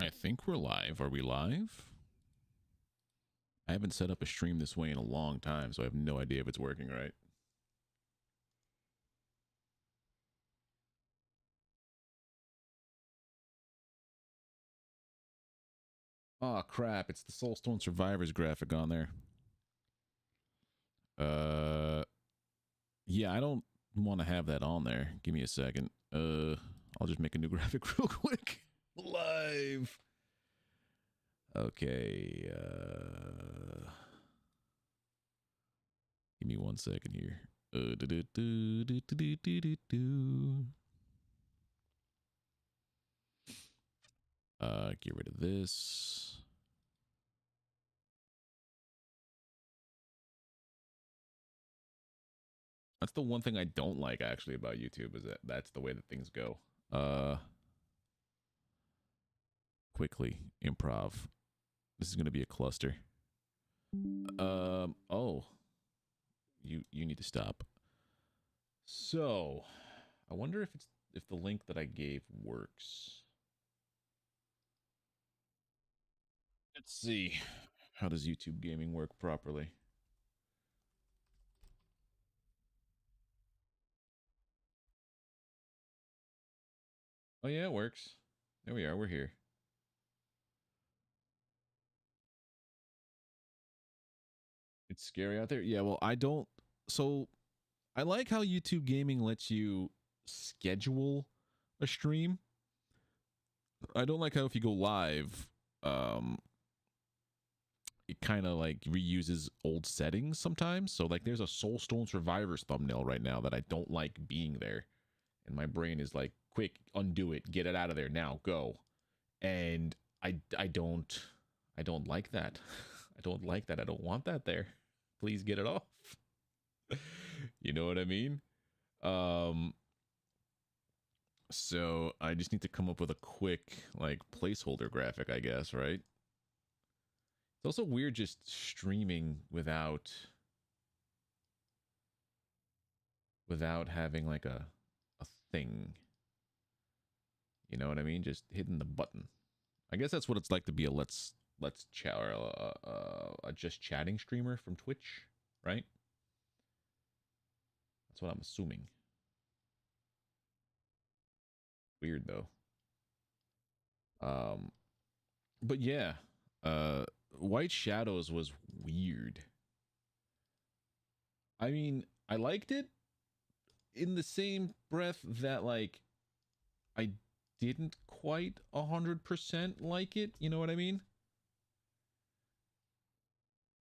I think we're live. Are we live? I haven't set up a stream this way in a long time, so I have no idea if it's working right. Oh crap, it's the Soulstone Survivors graphic on there. Yeah, I don't want to have that on there. Give me a second. I'll just make a new graphic real quick. Live. Okay, give me 1 second here. Get rid of this. That's the one thing I don't like actually about YouTube is that that's the way that things go. Quickly improv. This is going to be a cluster. Oh, you need to stop. So, I wonder if the link that I gave works. Let's see. How does YouTube gaming work properly? Oh yeah, it works. There we are. We're here. It's scary out there. Yeah, well, I don't. So, I like how YouTube gaming lets you schedule a stream. I don't like how if you go live, it kind of like reuses old settings sometimes. So like there's a Soulstone Survivors thumbnail right now that I don't like being there. And my brain is like, quick, undo it, get it out of there now, go. And I don't like that. I don't like that. I don't want that there. Please get it off. You know what I mean? So I just need to come up with a quick like placeholder graphic, I guess, right? It's also weird just streaming without having like a thing. You know what I mean? Just hitting the button. I guess that's what it's like to be a let's chat or a just chatting streamer from Twitch, right? That's what I'm assuming. Weird though. But yeah, White Shadows was weird. I mean, I liked it in the same breath that like I didn't quite 100% like it. You know what I mean?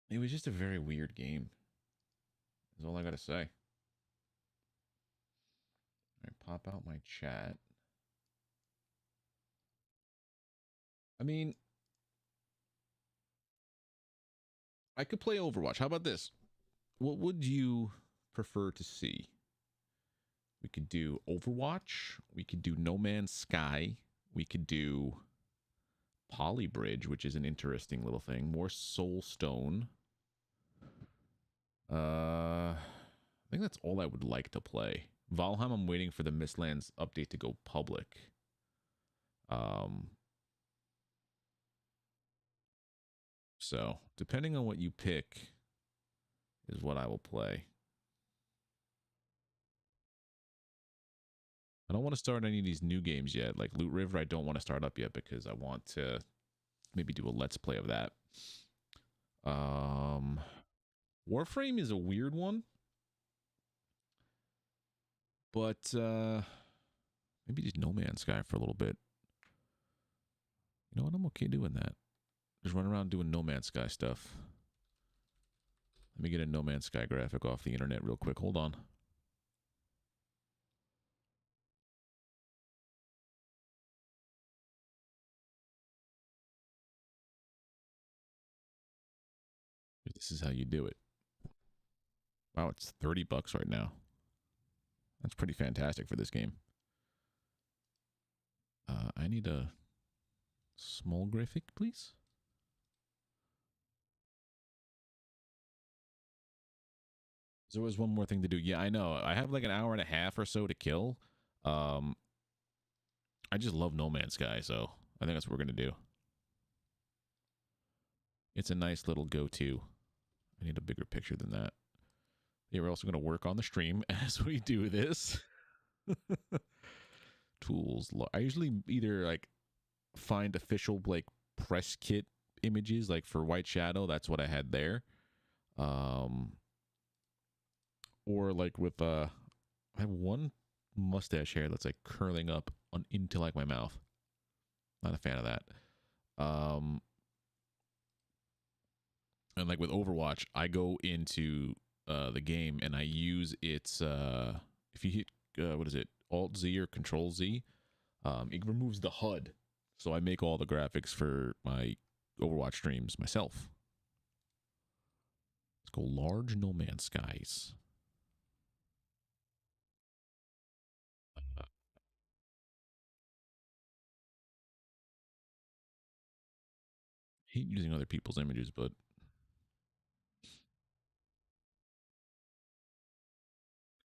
It was just a very weird game. That's all I gotta say. I pop out my chat. I mean, I could play Overwatch. How about this? What would you prefer to see? We could do Overwatch. We could do No Man's Sky. We could do Polybridge, which is an interesting little thing. More Soulstone. I think that's all I would like to play. Valheim, I'm waiting for the Mistlands update to go public. So, depending on what you pick is what I will play. I don't want to start any of these new games yet. Like Loot River, I don't want to start up yet because I want to maybe do a let's play of that. Warframe is a weird one. But maybe just No Man's Sky for a little bit. You know what? I'm okay doing that. Just run around doing No Man's Sky stuff. Let me get a No Man's Sky graphic off the internet real quick. Hold on. This is how you do it. Wow, it's $30 right now. That's pretty fantastic for this game. I need a small graphic, please. There was one more thing to do. Yeah, I know. I have like an hour and a half or so to kill. I just love No Man's Sky, so I think that's what we're gonna do. It's a nice little go-to. I need a bigger picture than that. Yeah, we're also going to work on the stream as we do this. Tools. I usually either like find official like press kit images, like for White Shadow. That's what I had there. Or like with I have one mustache hair that's like curling up into like my mouth. Not a fan of that. And like with Overwatch, I go into the game and I use its if you hit what is it, Alt Z or Control Z, it removes the HUD. So I make all the graphics for my Overwatch streams myself. Let's go large No Man's Skies. Hate using other people's images, but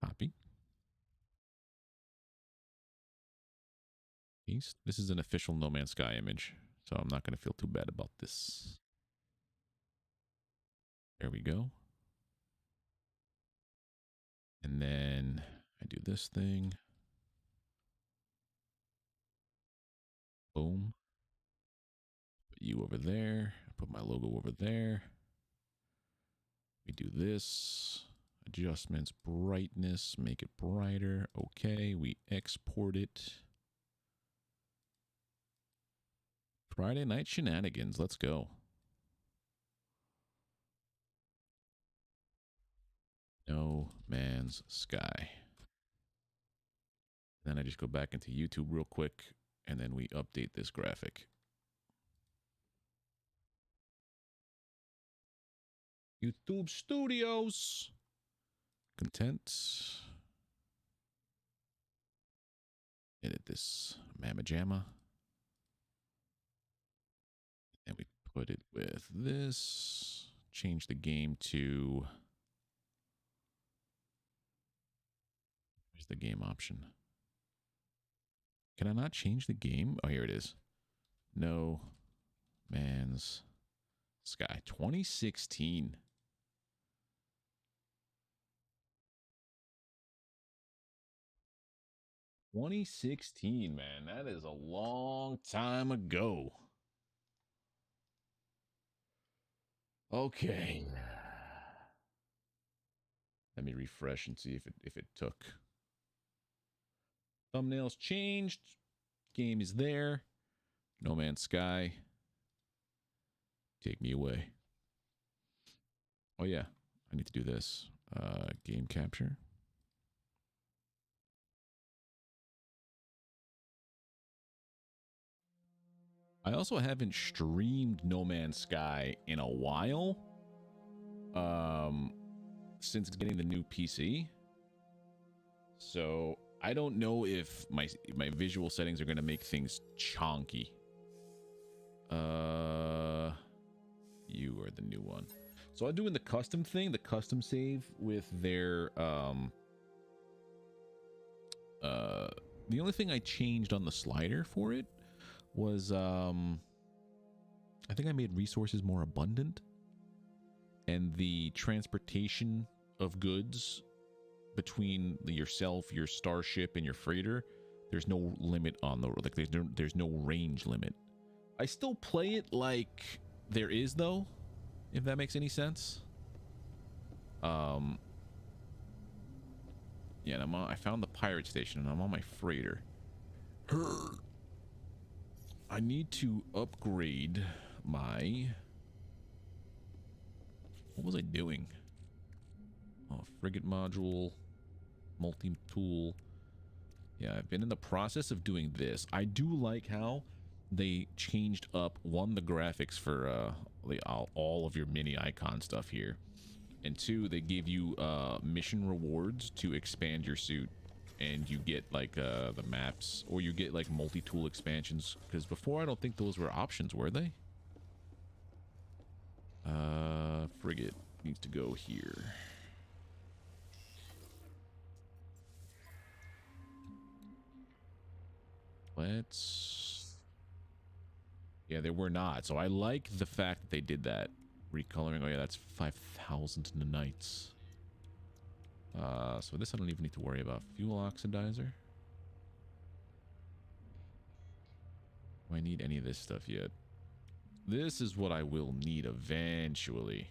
copy. Paste. This is an official No Man's Sky image, so I'm not going to feel too bad about this. There we go. And then I do this thing. Boom. Put you over there. I put my logo over there. We do this. Adjustments, brightness, make it brighter. Okay, we export it. Friday Night Shenanigans. Let's go. No Man's Sky. Then I just go back into YouTube real quick, and then we update this graphic. YouTube Studios. Content. Edit this mamma jamma. And we put it with this. Change the game to... Where's the game option? Can I not change the game? Oh, here it is. No Man's Sky 2016. Man. That is a long time ago. Okay. Let me refresh and see if it took. Thumbnails changed. Game is there. No Man's Sky. Take me away. Oh yeah, I need to do this. Game capture. I also haven't streamed No Man's Sky in a while. Since getting the new PC. So I don't know if my visual settings are gonna make things chonky. You are the new one. So I'm doing the custom thing, the custom save with their the only thing I changed on the slider for it was I think I made resources more abundant, and the transportation of goods between yourself, your starship, and your freighter, there's no limit on the like there's no range limit. I still play it like there is though, if that makes any sense. Yeah, and I found the pirate station and I'm on my freighter. I need to upgrade my... What was I doing? Oh, frigate module, multi-tool. Yeah, I've been in the process of doing this. I do like how they changed up, one, the graphics for all of your mini icon stuff here, and two, they give you mission rewards to expand your suit, and you get like the maps, or you get like multi-tool expansions, because before I don't think those were options, were they? Frigate needs to go here. Let's... Yeah, they were not. So I like the fact that they did that. Recoloring. Oh yeah, that's 5,000 nanites. So this I don't even need to worry about. Fuel oxidizer. Do I need any of this stuff yet? This is what I will need eventually.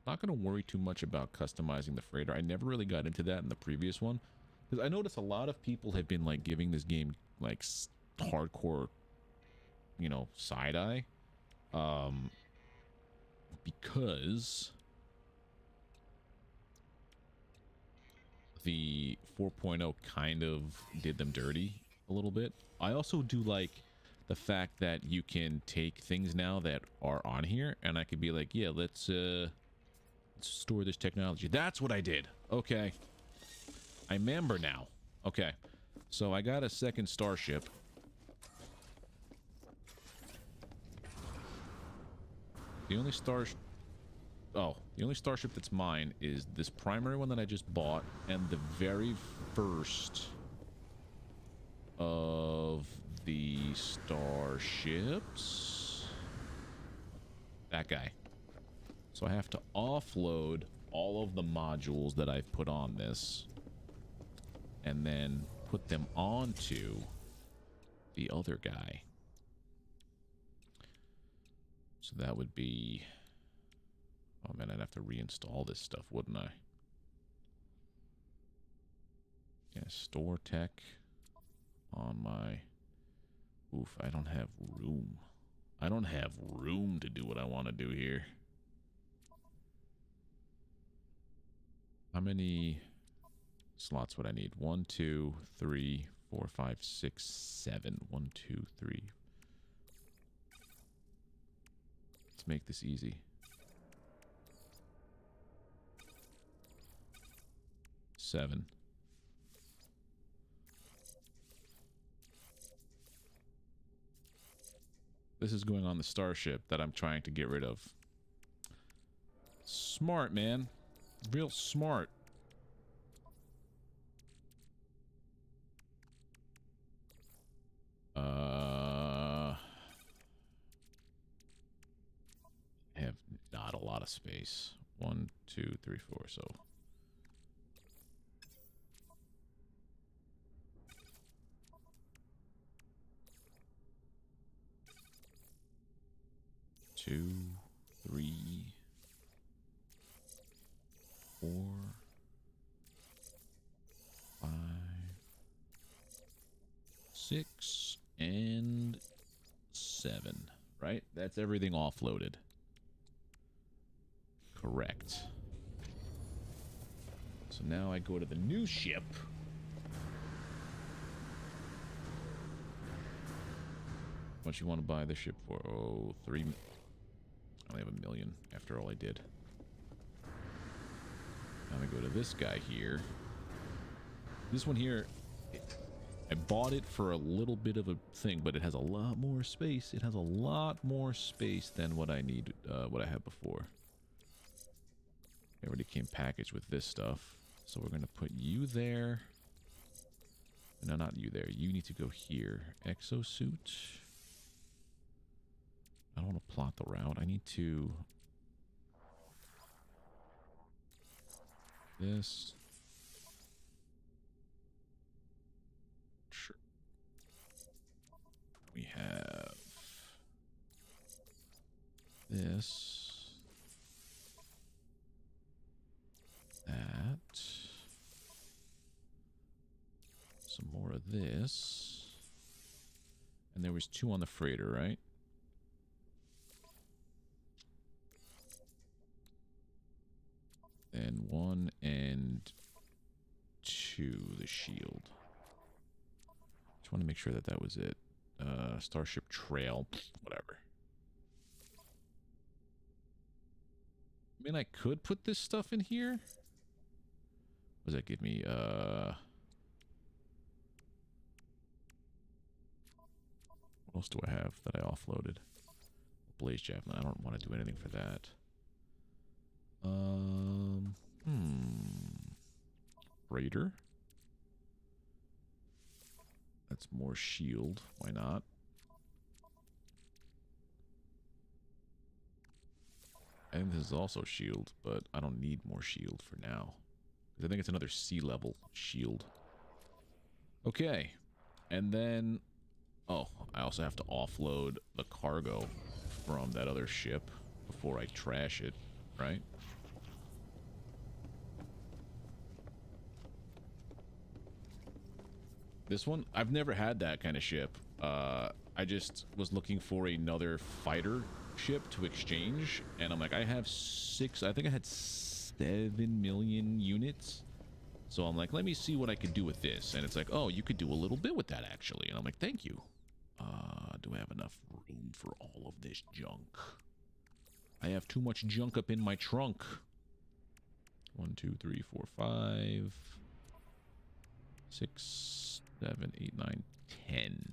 Not going to worry too much about customizing the freighter. I never really got into that in the previous one. Because I noticed a lot of people have been like giving this game like hardcore, you know, side eye. Because the 4.0 kind of did them dirty a little bit. I also do like the fact that you can take things now that are on here and I could be like, yeah, let's store this technology. That's what I did. Okay. I remember now. Okay. So I got a second starship. The only the only starship that's mine is this primary one that I just bought and the very first of the starships. That guy. So I have to offload all of the modules that I've put on this and then put them onto the other guy. So that would be... Oh man, I'd have to reinstall this stuff, wouldn't I? Yeah, store tech on my... Oof, I don't have room. I don't have room to do what I want to do here. How many slots would I need? 1, 2, 3, 4, 5, 6, 7. 1, 2, 3. Let's make this easy. 7. This is going on the starship that I'm trying to get rid of. Smart, man. Real smart. I have not a lot of space. 1, 2, 3, 4, so... Two, 3, 4, 5, 6, and 7. Right? That's everything offloaded. Correct. So now I go to the new ship. How much you want to buy this ship for? Oh, 3. I only have $1 million after all I did. Now I go to this guy here. This one here, I bought it for a little bit of a thing, but it has a lot more space. It has a lot more space than what I need, what I had before. It already came packaged with this stuff. So we're going to put you there. No, not you there. You need to go here. Exosuit. I don't want to plot the route. I need to... This. Sure. We have... This. That. Some more of this. And there was 2 on the freighter, right? And 1 and 2, the shield. Just want to make sure that that was it. Starship Trail, whatever. I mean, I could put this stuff in here. What does that give me? What else do I have that I offloaded? Blaze Javelin. I don't want to do anything for that. Raider. That's more shield. Why not? I think this is also shield, but I don't need more shield for now. I think it's another sea level shield. Okay. And then... oh, I also have to offload the cargo from that other ship before I trash it, right? This one, I've never had that kind of ship. I just was looking for another fighter ship to exchange, and I'm like, I have I think I had 7 million units. So I'm like, let me see what I could do with this. And it's like, oh, you could do a little bit with that, actually. And I'm like, thank you. Do I have enough room for all of this junk? I have too much junk up in my trunk. 1, 2, 3, 4, 5, 6, 7, 8, 9, 10.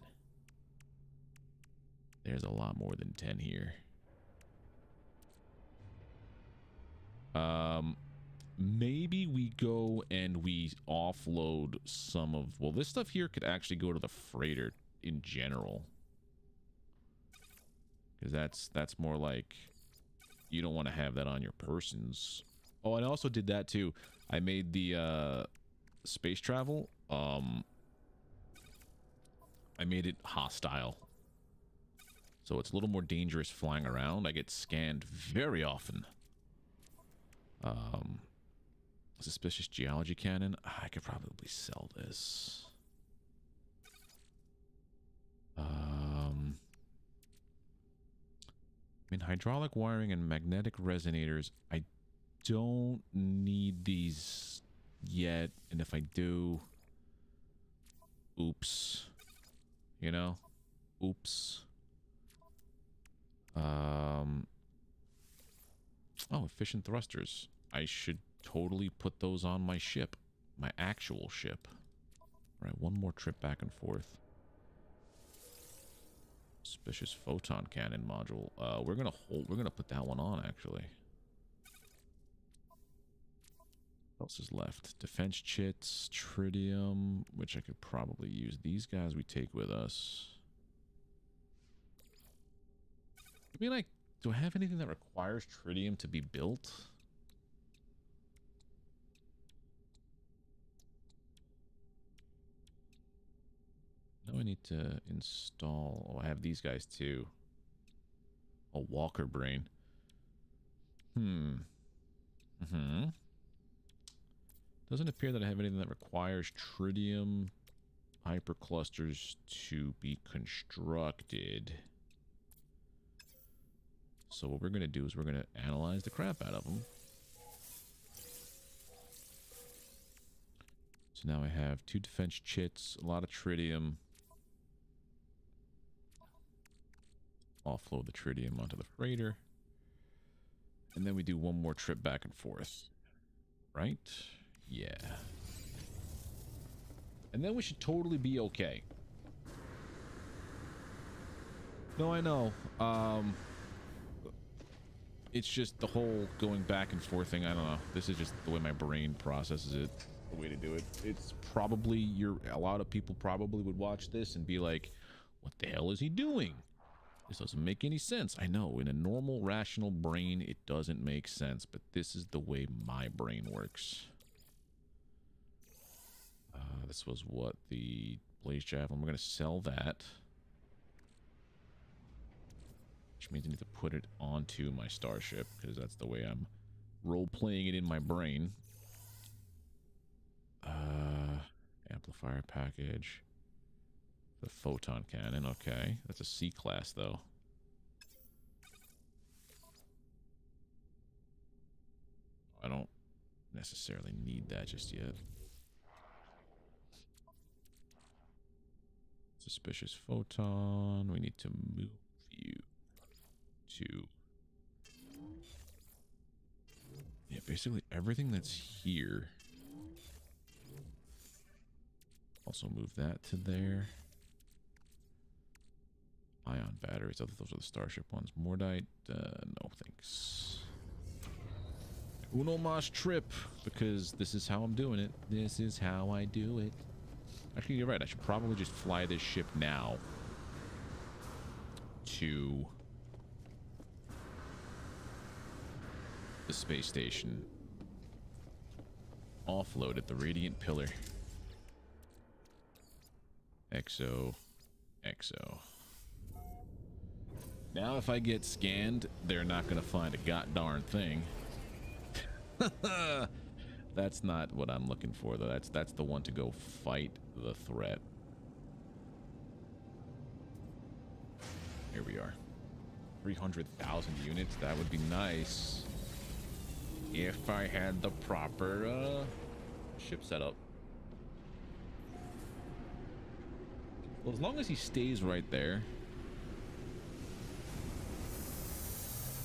There's a lot more than 10 here. Maybe we go and we offload some of... well, this stuff here could actually go to the freighter in general. Because that's more like... you don't want to have that on your persons. Oh, and I also did that too. I made the space travel. I made it hostile. So it's a little more dangerous flying around. I get scanned very often. Suspicious geology cannon. I could probably sell this. I mean, hydraulic wiring and magnetic resonators. I don't need these yet. And if I do... oops. You know? Oops. Oh, efficient thrusters. I should totally put those on my ship. My actual ship. All right, one more trip back and forth. Suspicious photon cannon module. We're gonna put that one on, actually. What else is left? Defense chits, tritium, which I could probably use. These guys we take with us. I mean, like, do I have anything that requires tritium to be built? Now I need to install... oh, I have these guys too. A walker brain. Doesn't appear that I have anything that requires tritium hyperclusters to be constructed. So what we're going to do is we're going to analyze the crap out of them. So now I have 2 defense chits, a lot of tritium. Offload the tritium onto the freighter. And then we do one more trip back and forth. Right? Yeah. And then we should totally be okay. No, I know. It's just the whole going back and forth thing. I don't know. This is just the way my brain processes it. The way to do it. It's probably a lot of people probably would watch this and be like, what the hell is he doing? This doesn't make any sense. I know, in a normal, rational brain, it doesn't make sense, but this is the way my brain works. This was what? The Blaze Javelin. We're going to sell that. Which means I need to put it onto my starship, because that's the way I'm role-playing it in my brain. Amplifier package. The photon cannon, okay. That's a C class, though. I don't necessarily need that just yet. Suspicious photon. We need to move you to... yeah, basically everything that's here. Also move that to there. Ion batteries. I thought those are the Starship ones. Mordite. No thanks. Uno mas trip, because this is how I'm doing it. This is how I do it. Actually, you're right. I should probably just fly this ship now to the space station. Offload at the Radiant Pillar. XO. XO. Now if I get scanned, they're not going to find a god-darn thing. That's not what I'm looking for, though. That's the one to go fight the threat. Here we are. 300,000 units. That would be nice if I had the proper ship setup. Well, as long as he stays right there,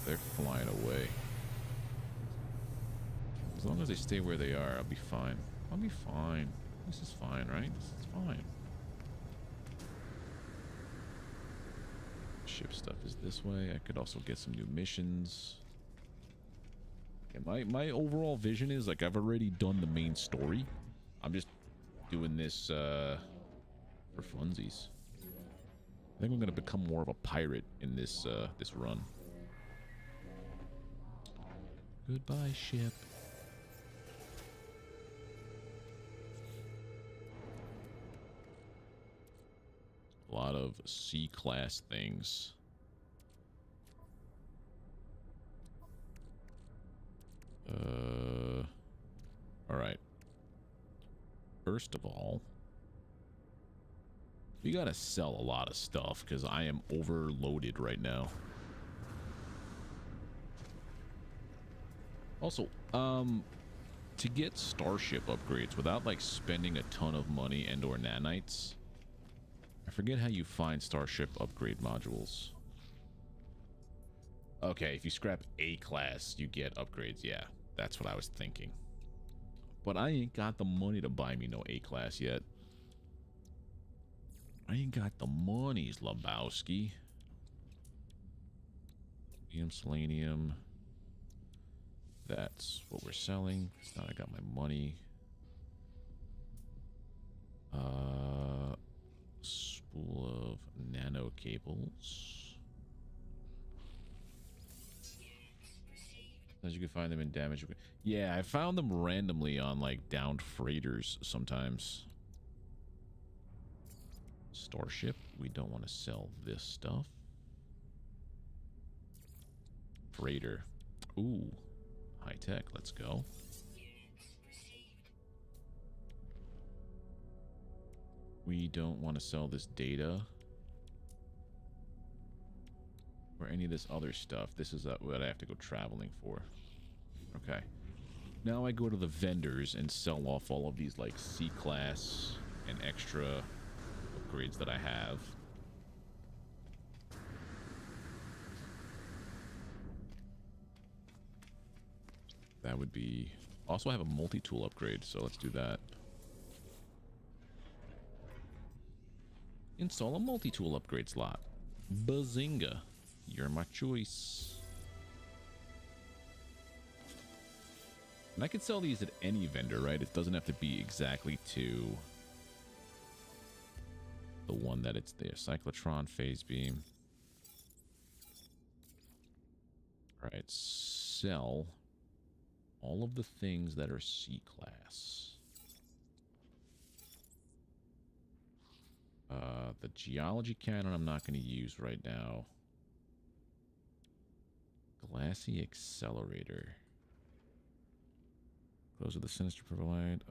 they're flying away. As long as they stay where they are, I'll be fine. I'll be fine. This is fine, right? This is fine. Ship stuff is this way. I could also get some new missions. Okay, my overall vision is like I've already done the main story. I'm just doing this for funsies. I think I'm gonna become more of a pirate in this this run. Goodbye, ship. A lot of C-class things. All right. First of all, we gotta sell a lot of stuff because I am overloaded right now. Also, to get starship upgrades without like spending a ton of money and or nanites, I forget how you find starship upgrade modules. Okay, if you scrap A class, you get upgrades. Yeah, that's what I was thinking. But I ain't got the money to buy me no A class yet. I ain't got the monies, Lebowski. Selenium. That's what we're selling. Now I got my money. Spool of nano cables. As you can find them in damage. Yeah, I found them randomly on like downed freighters sometimes. Starship. We don't want to sell this stuff. Freighter. Ooh. High tech. Let's go. We don't want to sell this data or any of this other stuff. This is what I have to go traveling for. Okay. Now I go to the vendors and sell off all of these like C-class and extra upgrades that I have. That would be... Also, I have a multi-tool upgrade, so let's do that. Install a multi-tool upgrade slot. Bazinga. You're my choice. And I can sell these at any vendor, right? It doesn't have to be exactly to the one that it's there. Cyclotron, phase beam. All right, sell all of the things that are C-class. The geology cannon I'm not going to use right now. Glassy accelerator. Close of the sinister provide.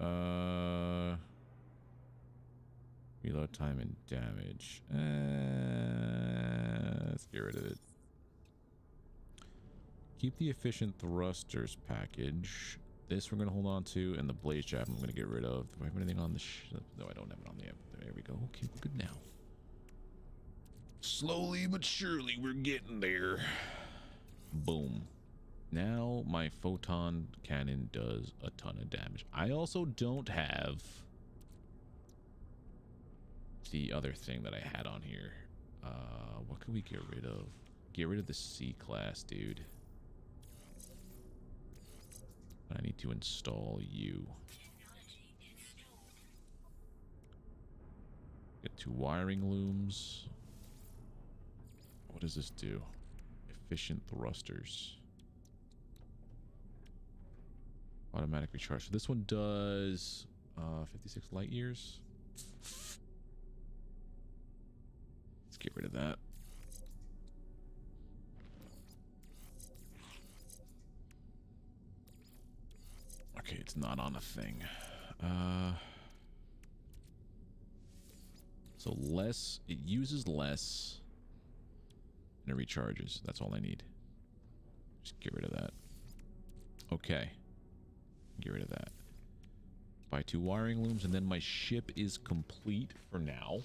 Reload time and damage. Let's get rid of it. Keep the efficient thrusters package. This we're going to hold on to, and the blaze shaft I'm going to get rid of. Do I have anything on the ship? No, I don't have it on the app. There we go. Okay, we're good now. Slowly but surely, we're getting there. Boom. Now my photon cannon does a ton of damage. I also don't have the other thing that I had on here. What can we get rid of? Get rid of the C-class, dude. I need to install you. 2 wiring looms. What does this do? Efficient thrusters. Automatic recharge. So this one does 56 light years. Let's get rid of that. Okay, it's not on a thing. So less, it uses less, and it recharges. That's all I need. Just get rid of that. Okay. Get rid of that. Buy 2 wiring looms, and then my ship is complete for now.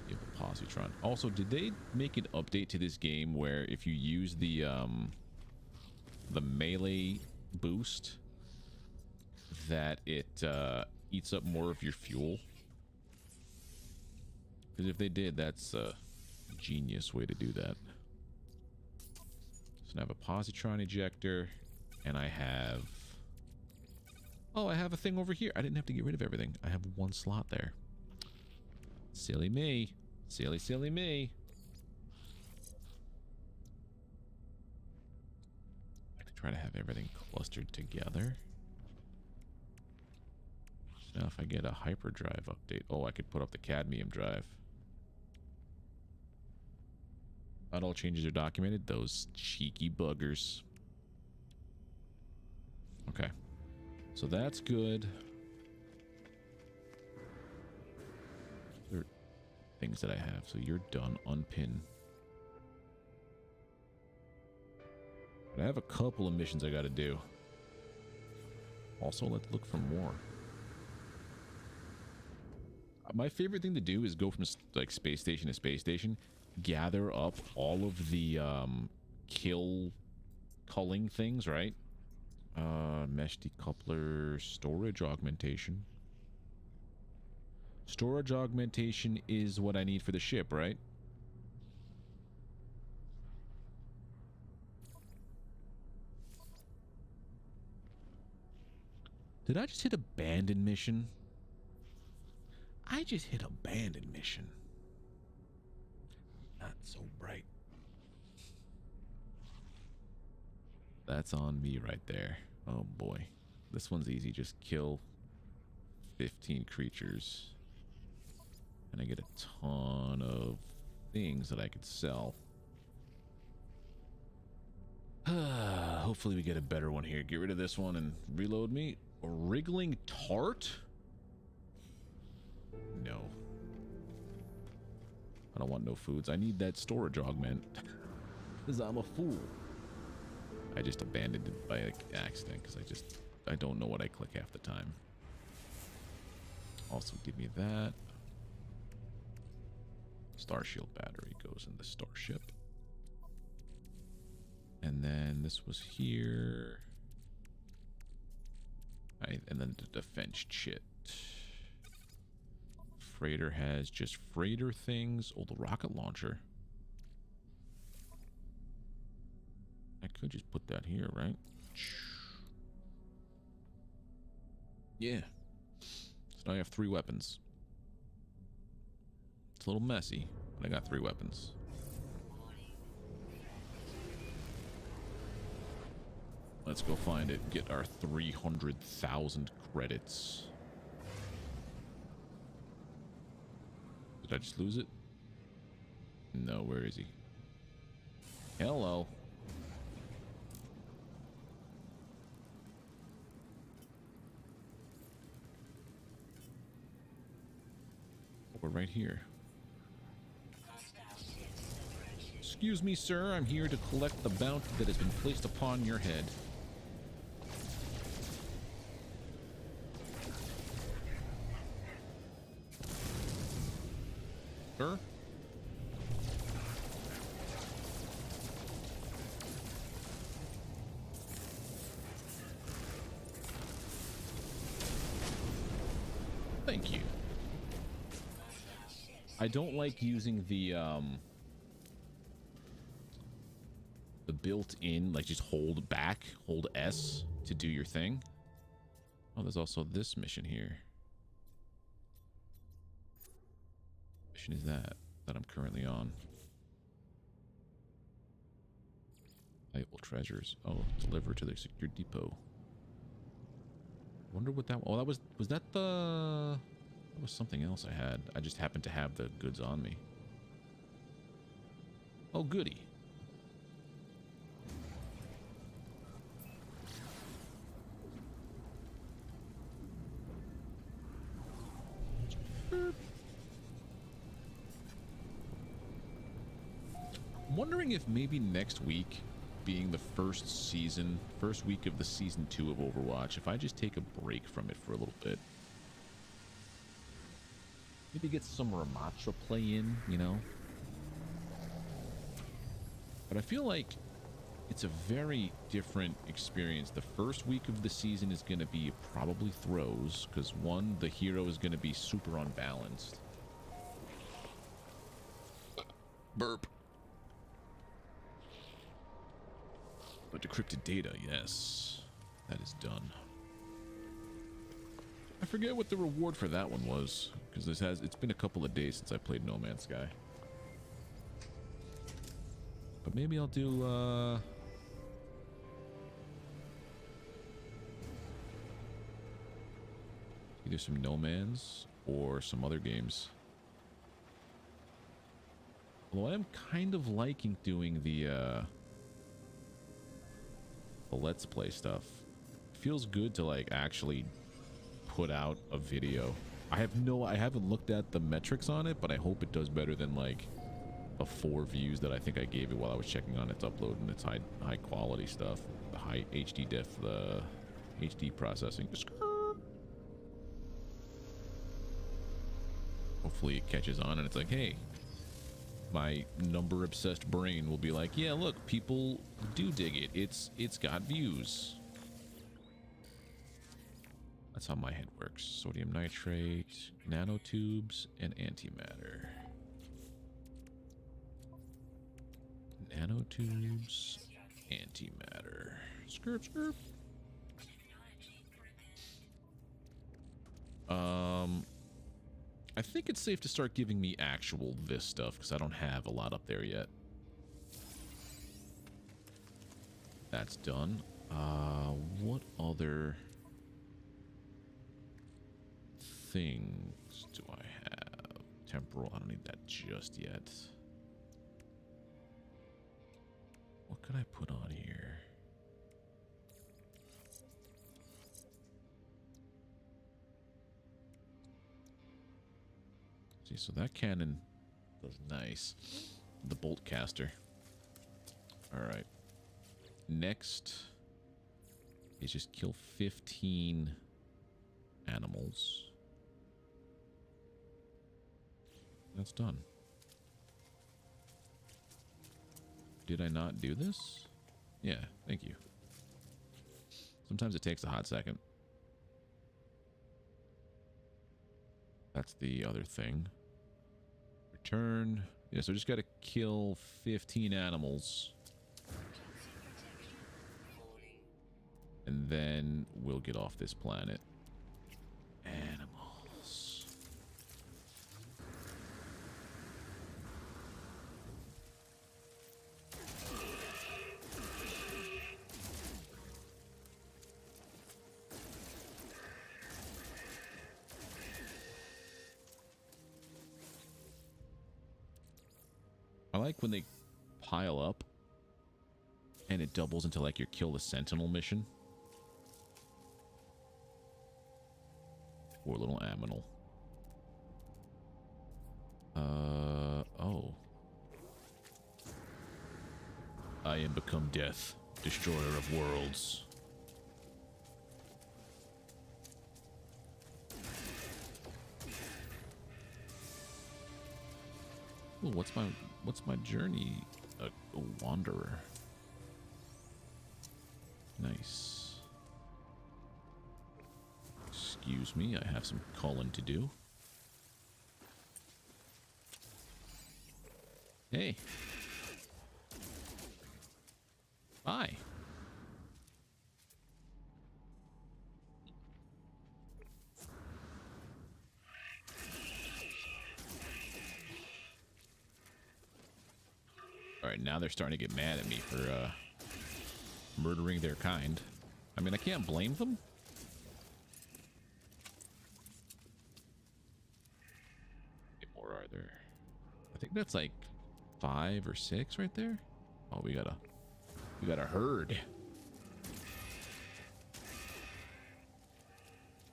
Give a positron. Also, did they make an update to this game where if you use the melee boost, that it eats up more of your fuel? Because if they did, that's a genius way to do that. So I have a positron ejector, and I have... Oh, I have a thing over here. I didn't have to get rid of everything. I have 1 slot there. Silly me. Silly, silly me. I could try to have everything clustered together. So now if I get a hyperdrive update... Oh, I could put up the cadmium drive. Not all changes are documented. Those cheeky buggers. Okay. So that's good. There are things that I have. So you're done. Unpin. But I have a couple of missions I got to do. Also, let's look for more. My favorite thing to do is go from like space station to space station, gather up all of the culling things, right? Mesh decoupler, storage augmentation. Storage augmentation is what I need for the ship, right? Did I just hit abandon mission? I just hit abandon mission. Not so bright. That's on me right there. Oh boy. This one's easy. Just kill 15 creatures. And I get a ton of things that I could sell. Hopefully we get a better one here. Get rid of this one and reload me. A wriggling tart? No. I don't want no foods. I need that storage augment. Because I'm a fool. I just abandoned it by accident because I don't know what I click half the time. Also give me that. Star Shield battery goes in the starship. And then this was here. And then the defense chit. Freighter has just freighter things. Oh, the rocket launcher. I could just put that here, right? Yeah. So now I have 3 weapons. It's a little messy, but I got 3 weapons. Let's go find it. Get our 300,000 credits. Did I just lose it? No, where is he? Hello. We're right here. Excuse me, sir. I'm here to collect the bounty that has been placed upon your head. Sir? Thank you. I don't like using the the built-in, like just hold back, hold S to do your thing. Oh, there's also this mission here. Mission is that I'm currently on. Valuable treasures. Oh, deliver to the secure depot. Wonder what that. Oh, that was that the. That was something else I had. I just happened to have the goods on me. Oh, goody. I'm wondering if maybe next week, being the first week of the season 2 of Overwatch, if I just take a break from it for a little bit. Maybe get some Ramacha play in, you know? But I feel like it's a very different experience. The first week of the season is going to be probably throws, because one, the hero is going to be super unbalanced. Burp. But decrypted data, yes. That is done. I forget what the reward for that one was, because it's been a couple of days since I played No Man's Sky. But maybe I'll do either some No Man's or some other games. Although I am kind of liking doing the Let's Play stuff. It feels good to like actually put out a video. I haven't looked at the metrics on it, but I hope it does better than like a 4 views that I think I gave it while I was checking on its upload and its high quality stuff, the high HD diff, the HD processing. Hopefully it catches on and it's like, hey, my number obsessed brain will be like, yeah, look, people do dig it. It's got views. That's how my head works. Sodium nitrate, nanotubes, and antimatter. Nanotubes, antimatter. Skirp, skirp. I think it's safe to start giving me actual this stuff because I don't have a lot up there yet. That's done. What other things do I have? Temporal, I don't need that just yet. What could I put on here? See, so that cannon does nice. The bolt caster. All right. Next is just kill 15 animals. That's done. Did I not do this? Yeah, thank you. Sometimes it takes a hot second. That's the other thing. Return. Yeah, so just got to kill 15 animals. And then we'll get off this planet. Animals. I like when they pile up and it doubles into like your kill the sentinel mission. Poor little aminal. Oh. I am become death, destroyer of worlds. Ooh, what's my journey? A wanderer. Nice. Excuse me, I have some calling to do. Hey. Hi. All right, now they're starting to get mad at me for murdering their kind. I mean, I can't blame them. How many more are there? I think that's like 5 or 6 right there. Oh, we got a herd.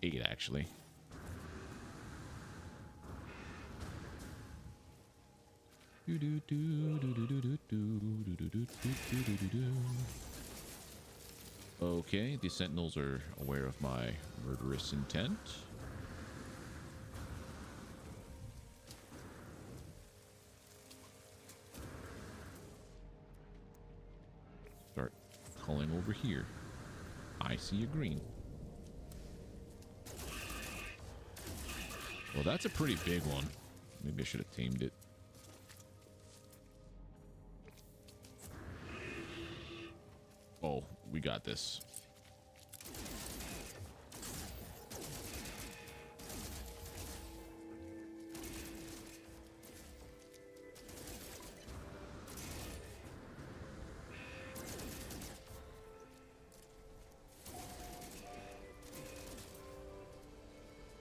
8 actually. Okay, the sentinels are aware of my murderous intent. Start culling over here. I see a green. Well, that's a pretty big one. Maybe I should have tamed it. Oh, we got this.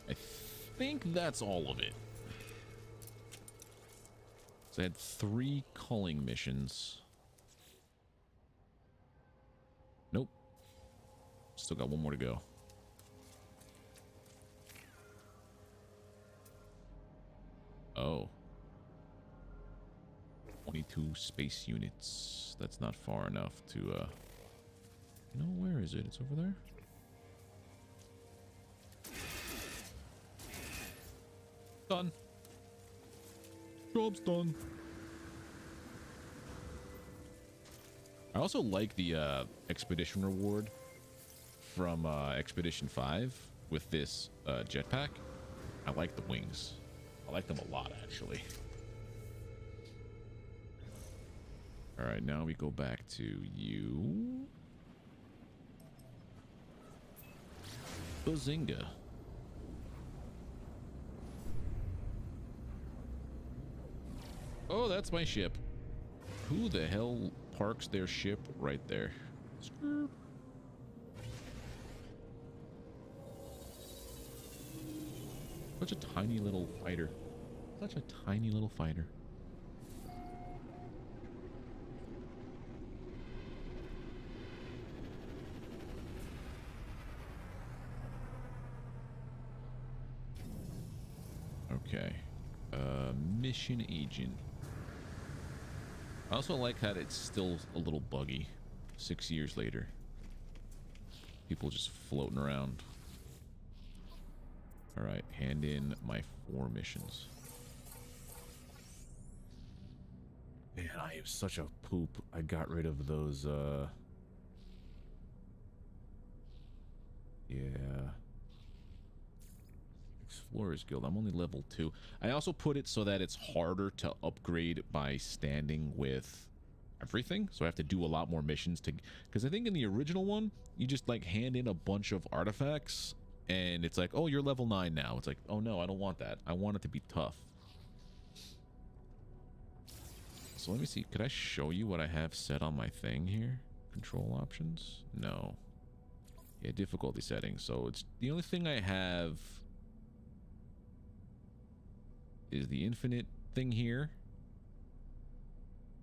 I think that's all of it. So I had 3 culling missions. Nope. Still got 1 more to go. Oh. 22 space units. That's not far enough to, No, where is it? It's over there? Done. Job's done. I also like the expedition reward from Expedition 5 with this jetpack. I like the wings. I like them a lot, actually. All right, now we go back to you. Bazinga. Oh, that's my ship. Who the hell parks their ship right there? Screw. Such a tiny little fighter. Such a tiny little fighter. Okay. Mission agent. I also like that it's still a little buggy 6 years later. People just floating around. All right, hand in my 4 missions. Man, I am such a poop. I got rid of those, yeah. Explorers Guild. I'm only level 2. I also put it so that it's harder to upgrade by standing with everything. So I have to do a lot more missions to... Because I think in the original one, you just, like, hand in a bunch of artifacts, and it's like, oh, you're level 9 now. It's like, oh, no, I don't want that. I want it to be tough. So let me see. Could I show you what I have set on my thing here? Control options? No. Yeah, difficulty settings. So it's the only thing I have is the infinite thing here.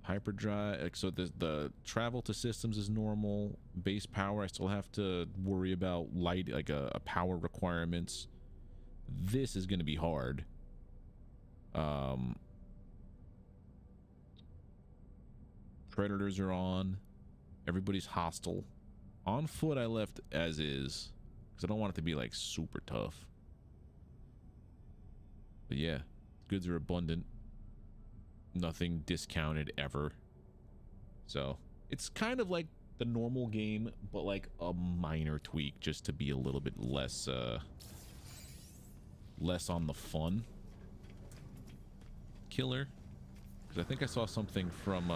Hyperdrive. Like, so the travel to systems is normal. Base power, I still have to worry about light, like a power requirements. This is going to be hard. Predators are on. Everybody's hostile. On foot, I left as is because I don't want it to be like super tough. But yeah, goods are abundant. Nothing discounted ever. So it's kind of like the normal game, but like a minor tweak just to be a little bit less less on the fun. Killer. Because I think I saw something from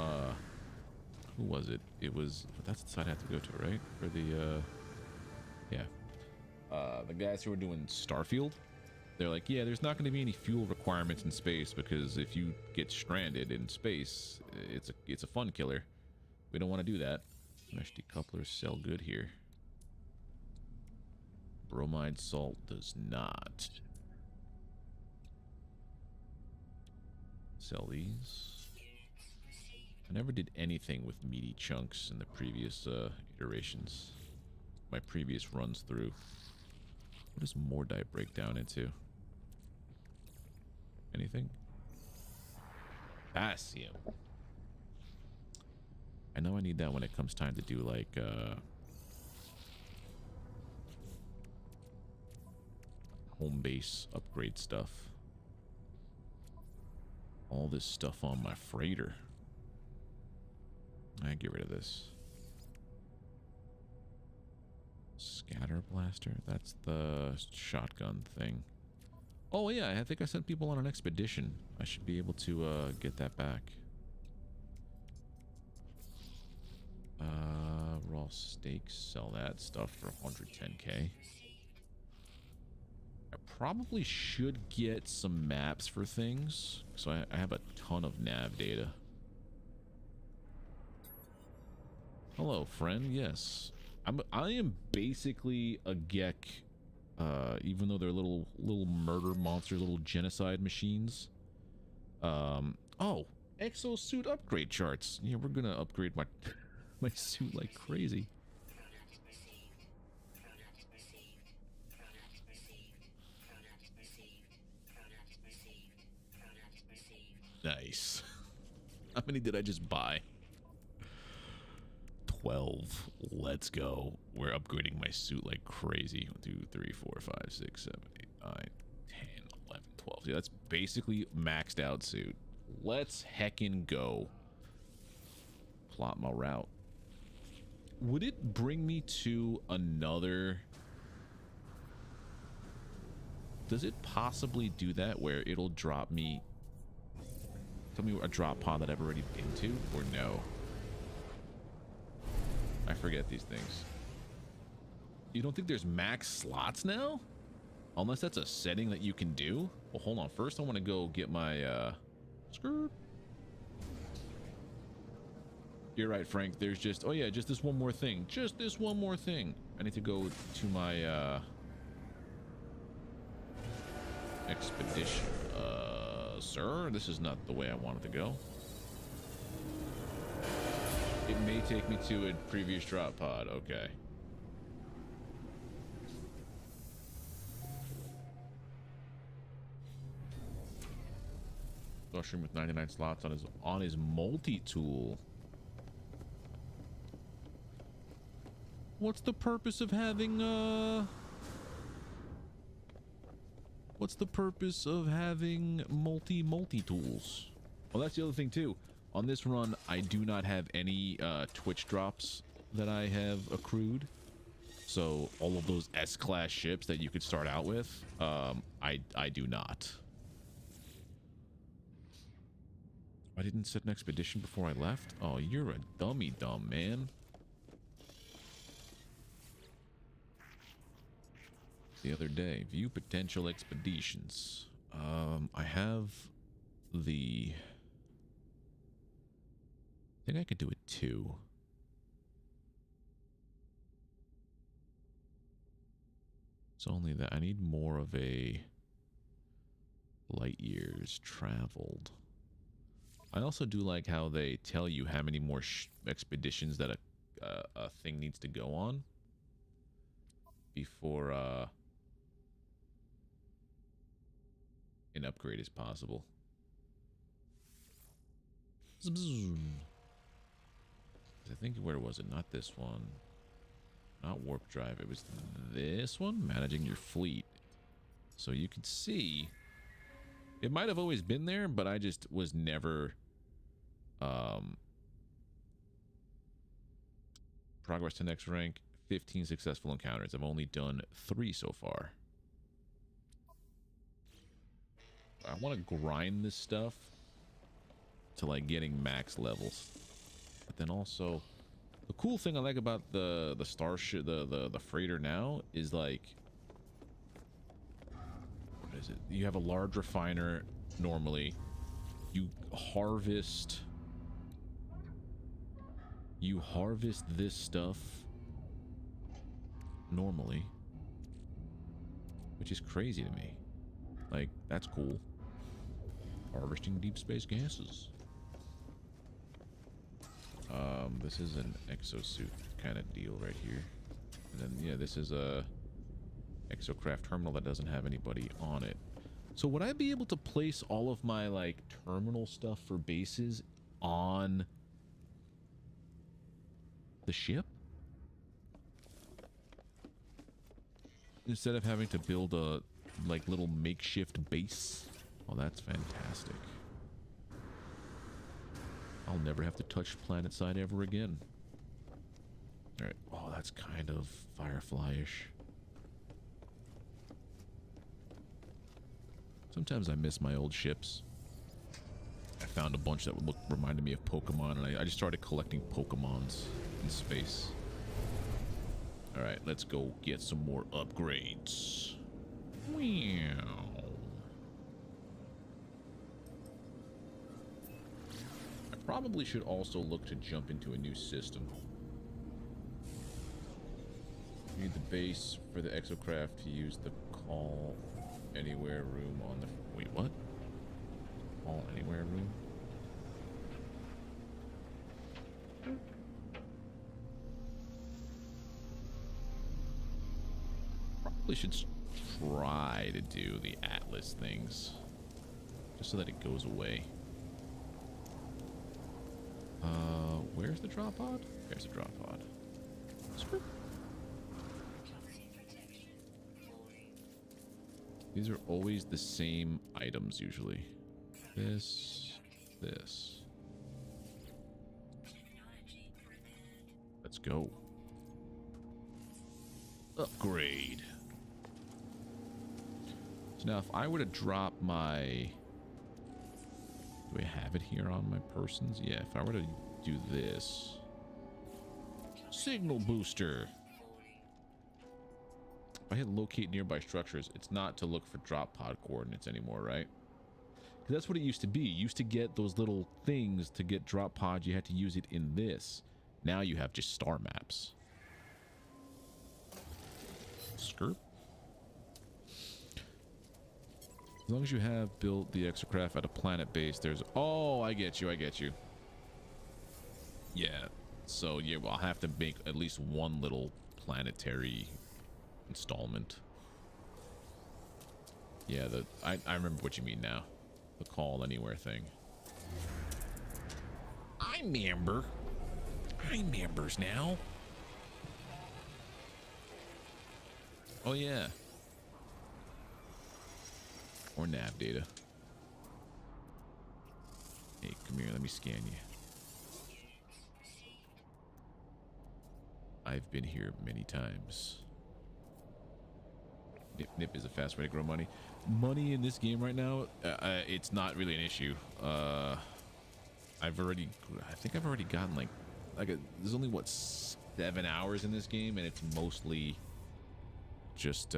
Who was it? It was, that's the side I have to go to, right? For the, yeah. The guys who were doing Starfield, they're like, yeah, there's not going to be any fuel requirements in space because if you get stranded in space, it's a fun killer. We don't want to do that. Mesh decouplers sell good here. Bromide salt does not. Sell these. I never did anything with meaty chunks in the previous iterations. My previous runs through. What does Mordite break down into? Anything? Potassium. I know I need that when it comes time to do like home base upgrade stuff. All this stuff on my freighter. I get rid of this. Scatter blaster. That's the shotgun thing. Oh yeah, I think I sent people on an expedition. I should be able to get that back. Raw steaks. Sell that stuff for 110k. I probably should get some maps for things. So I have a ton of nav data. Hello, friend. Yes, I am basically a Geek, even though they're little murder monsters, little genocide machines. Oh, exosuit upgrade charts. Yeah, we're gonna upgrade my my suit like crazy. Nice. How many did I just buy? 12. Let's go. We're upgrading my suit like crazy. 1, 2, 3, 4, 5, 6, 7, 8, 9, 10, 11, 12. Yeah, that's basically maxed out suit. Let's heckin' go. Plot my route. Would it bring me to another? Does it possibly do that where it'll drop me? Tell me a drop pod that I've already been to, or no? I forget these things. You don't think there's max slots now? Unless that's a setting that you can do? Well, hold on. First, I want to go get my, skirt. You're right, Frank. There's just, oh yeah, just this one more thing. Just this one more thing. I need to go to my, expedition. Sir, this is not the way I wanted to go. It may take me to a previous drop pod. Okay. Mushroom with 99 slots on his multi-tool. What's the purpose of having what's the purpose of having multi-tools? Well, that's the other thing too. On this run, I do not have any Twitch drops that I have accrued. So all of those S-class ships that you could start out with, I do not. I didn't set an expedition before I left? Oh, you're a dummy dumb, man. The other day, view potential expeditions. I have the... I think I could do it too. It's only that I need more of a light years traveled. I also do like how they tell you how many more expeditions that a thing needs to go on before an upgrade is possible. I think, where was it? Not this one. Not warp drive. It was this one, managing your fleet. So you can see it might have always been there, but I just was never progress to next rank. 15 successful encounters. I've only done 3 so far. I want to grind this stuff to like getting max levels. But then also, the cool thing I like about the starship, the freighter now is like, what is it? You have a large refiner normally. You harvest this stuff normally, which is crazy to me. Like, that's cool. Harvesting deep space gases. This is an exosuit kind of deal right here. And then, yeah, this is a exocraft terminal that doesn't have anybody on it. So would I be able to place all of my, like, terminal stuff for bases on the ship? Instead of having to build a, like, little makeshift base? Oh, that's fantastic. I'll never have to touch planetside ever again. Alright. Oh, that's kind of Firefly-ish. Sometimes I miss my old ships. I found a bunch that reminded me of Pokemon, and I just started collecting Pokemons in space. Alright, let's go get some more upgrades. Wow. Probably should also look to jump into a new system. You need the base for the exocraft to use the call anywhere room on the... Wait, what? Call anywhere room? Probably should try to do the Atlas things. Just so that it goes away. Where's the drop pod? There's a drop pod. Screw. These are always the same items usually. This. Let's go. Upgrade. So now if I were to drop my... Do I have it here on my persons? Yeah, if I were to do this. Signal booster. If I hit locate nearby structures, it's not to look for drop pod coordinates anymore, right? Because that's what it used to be. You used to get those little things to get drop pods. You had to use it in this. Now you have just star maps. Skirt. As long as you have built the exocraft at a planet base, there's... Oh, I get you. Yeah. So, yeah, well, I'll have to make at least one little planetary installment. Yeah, I remember what you mean now. The call anywhere thing. I'm members now. Oh, yeah. Or nav data. Hey, come here. Let me scan you. I've been here many times. Nip is a fast way to grow money. Money in this game right now, it's not really an issue. I think I've already gotten like there's only what 7 hours in this game, and it's mostly just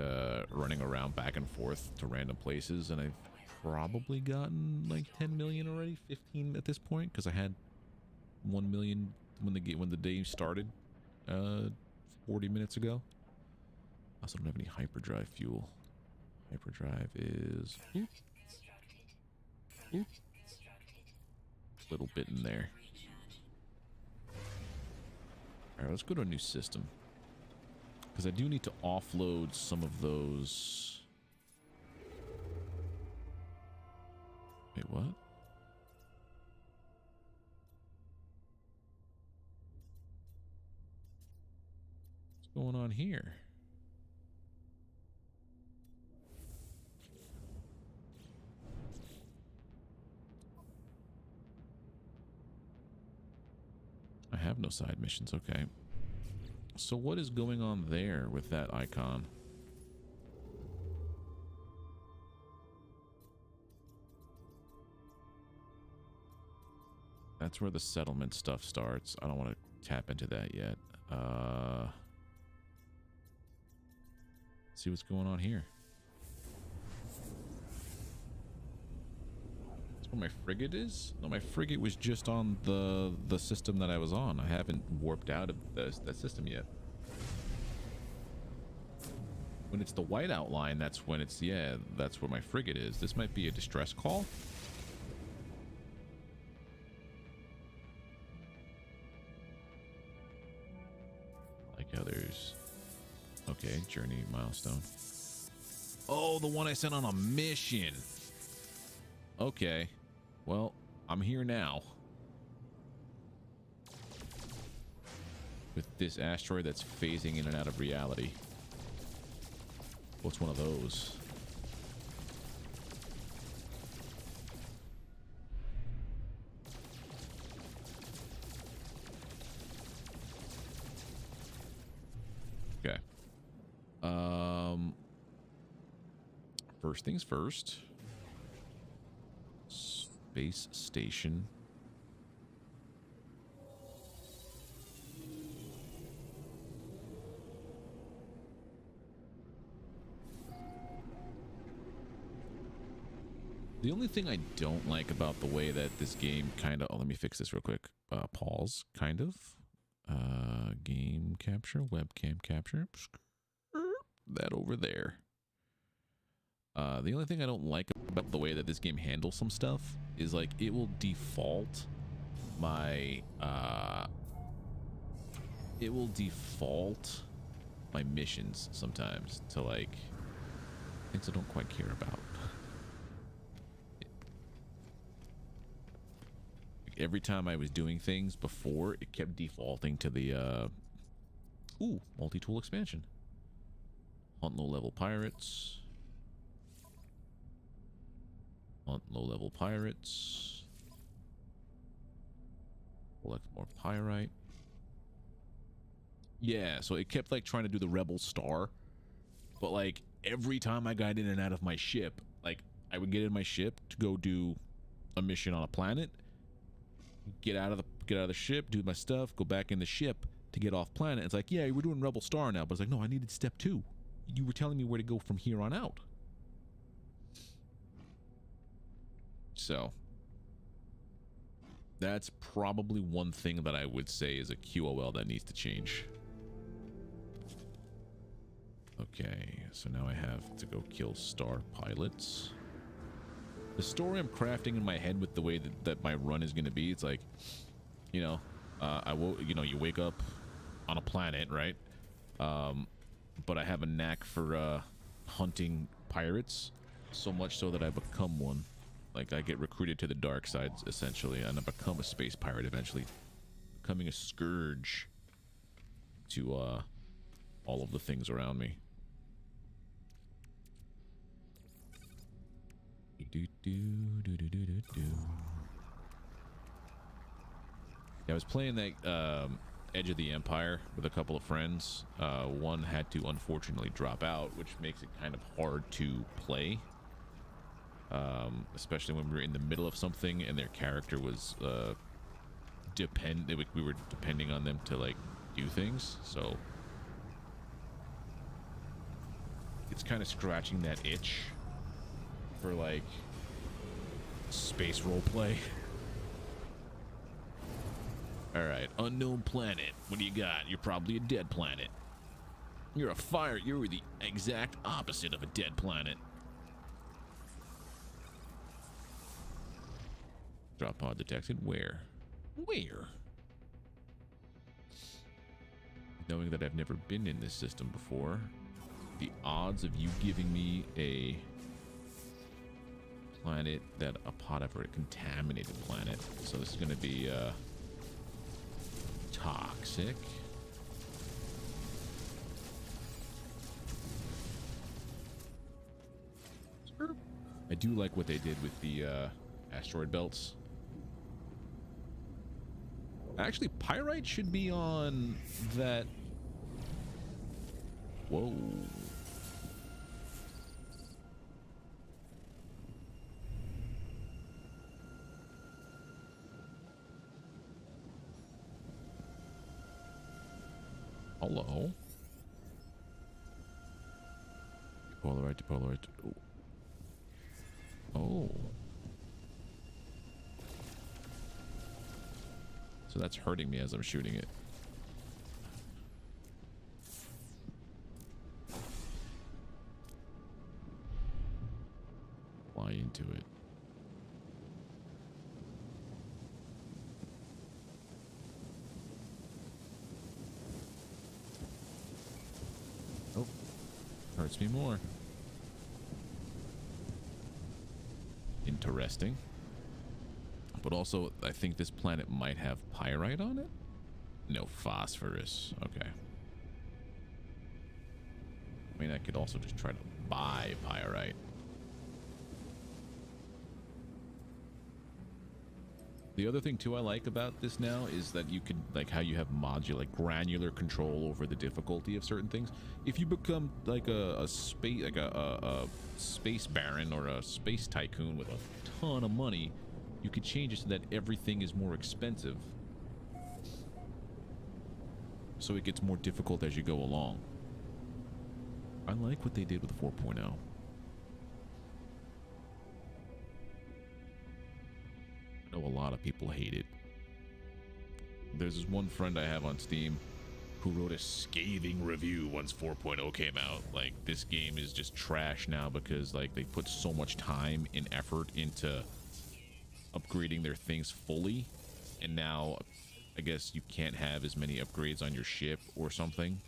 running around back and forth to random places, and I've probably gotten like 10 million already, 15 at this point, because I had 1 million when the day started 40 minutes ago. I also don't have any hyperdrive fuel. Hyperdrive is a little bit in there. All right, let's go to a new system, because I do need to offload some of those. Wait, what? What's going on here? I have no side missions. Okay. So what is going on there with that icon? That's where the settlement stuff starts. I don't want to tap into that yet. See what's going on here. That's where my frigate is? No, my frigate was just on the system that I was on. I haven't warped out of that system yet. When it's the white outline, that's when it's, yeah, that's where my frigate is. This might be a distress call. Like how there's, okay, journey milestone. Oh, the one I sent on a mission. Okay, well, I'm here now. With this asteroid that's phasing in and out of reality. What's one of those? Okay. First things first. Space station. The only thing I don't like about the way that this game kind of... Oh, let me fix this real quick. Pause, kind of. Game capture, webcam capture. That over there. The only thing I don't like about the way that this game handles some stuff is, like, it will default my... it will default my missions sometimes to, like, things I don't quite care about. Every time I was doing things before, it kept defaulting to the, ooh, multi-tool expansion. Hunt low-level pirates. Hunt low-level pirates. Collect more pyrite. Yeah, so it kept, like, trying to do the rebel star. But, like, every time I got in and out of my ship, like, I would get in my ship to go do a mission on a planet. Get out of the ship, do my stuff, go back in the ship to get off planet. It's like, yeah, we're doing Rebel Star now, but it's like, no, I needed step 2. You were telling me where to go from here on out. So that's probably one thing that I would say is a QOL that needs to change. Okay, so now I have to go kill star pilots. The story I'm crafting in my head with the way that my run is going to be, it's like, you know, you wake up on a planet, right? But I have a knack for hunting pirates, so much so that I become one. Like, I get recruited to the dark side, essentially, and I become a space pirate eventually, becoming a scourge to all of the things around me. I was playing that Edge of the Empire with a couple of friends. One had to unfortunately drop out, which makes it kind of hard to play, especially when we were in the middle of something and their character was we were depending on them to, like, do things. So it's kind of scratching that itch for, like, space roleplay. Alright, unknown planet. What do you got? You're probably a dead planet. You're the exact opposite of a dead planet. Drop pod detected. Where? Where? Knowing that I've never been in this system before, the odds of you giving me a planet that a pod ever, a contaminated planet. So this is going to be toxic. I do like what they did with the asteroid belts. Actually, pyrite should be on that. Whoa. Hello. Polaroid to Polaroid. Oh. So that's hurting me as I'm shooting it. Fly into it. Oh, hurts me more. Interesting. But also, I think this planet might have pyrite on it? No, phosphorus. Okay. I mean, I could also just try to buy pyrite. The other thing too I like about this now is that you can, like, how you have modular, like granular control over the difficulty of certain things. If you become like a space, like a space baron or a space tycoon with a ton of money, you could change it so that everything is more expensive, so it gets more difficult as you go along. I like what they did with 4.0. I know a lot of people hate it. There's this one friend I have on Steam who wrote a scathing review once 4.0 came out. Like, this game is just trash now because, like, they put so much time and effort into upgrading their things fully, and now I guess you can't have as many upgrades on your ship or something.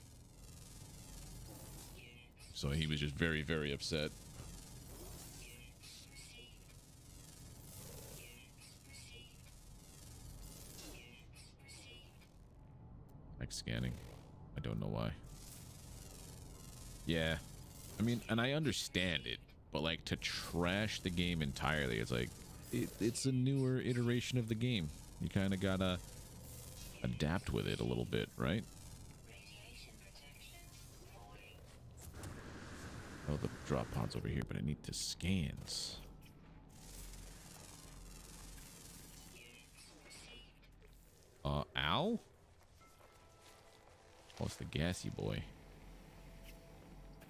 So he was just very, very upset. Like scanning. I don't know why. Yeah. I mean, and I understand it, but like to trash the game entirely, it's like it's a newer iteration of the game. You kind of gotta adapt with it a little bit, right? Oh, the drop pod's over here, but I need to scans. Ow? Oh, it's the gassy boy.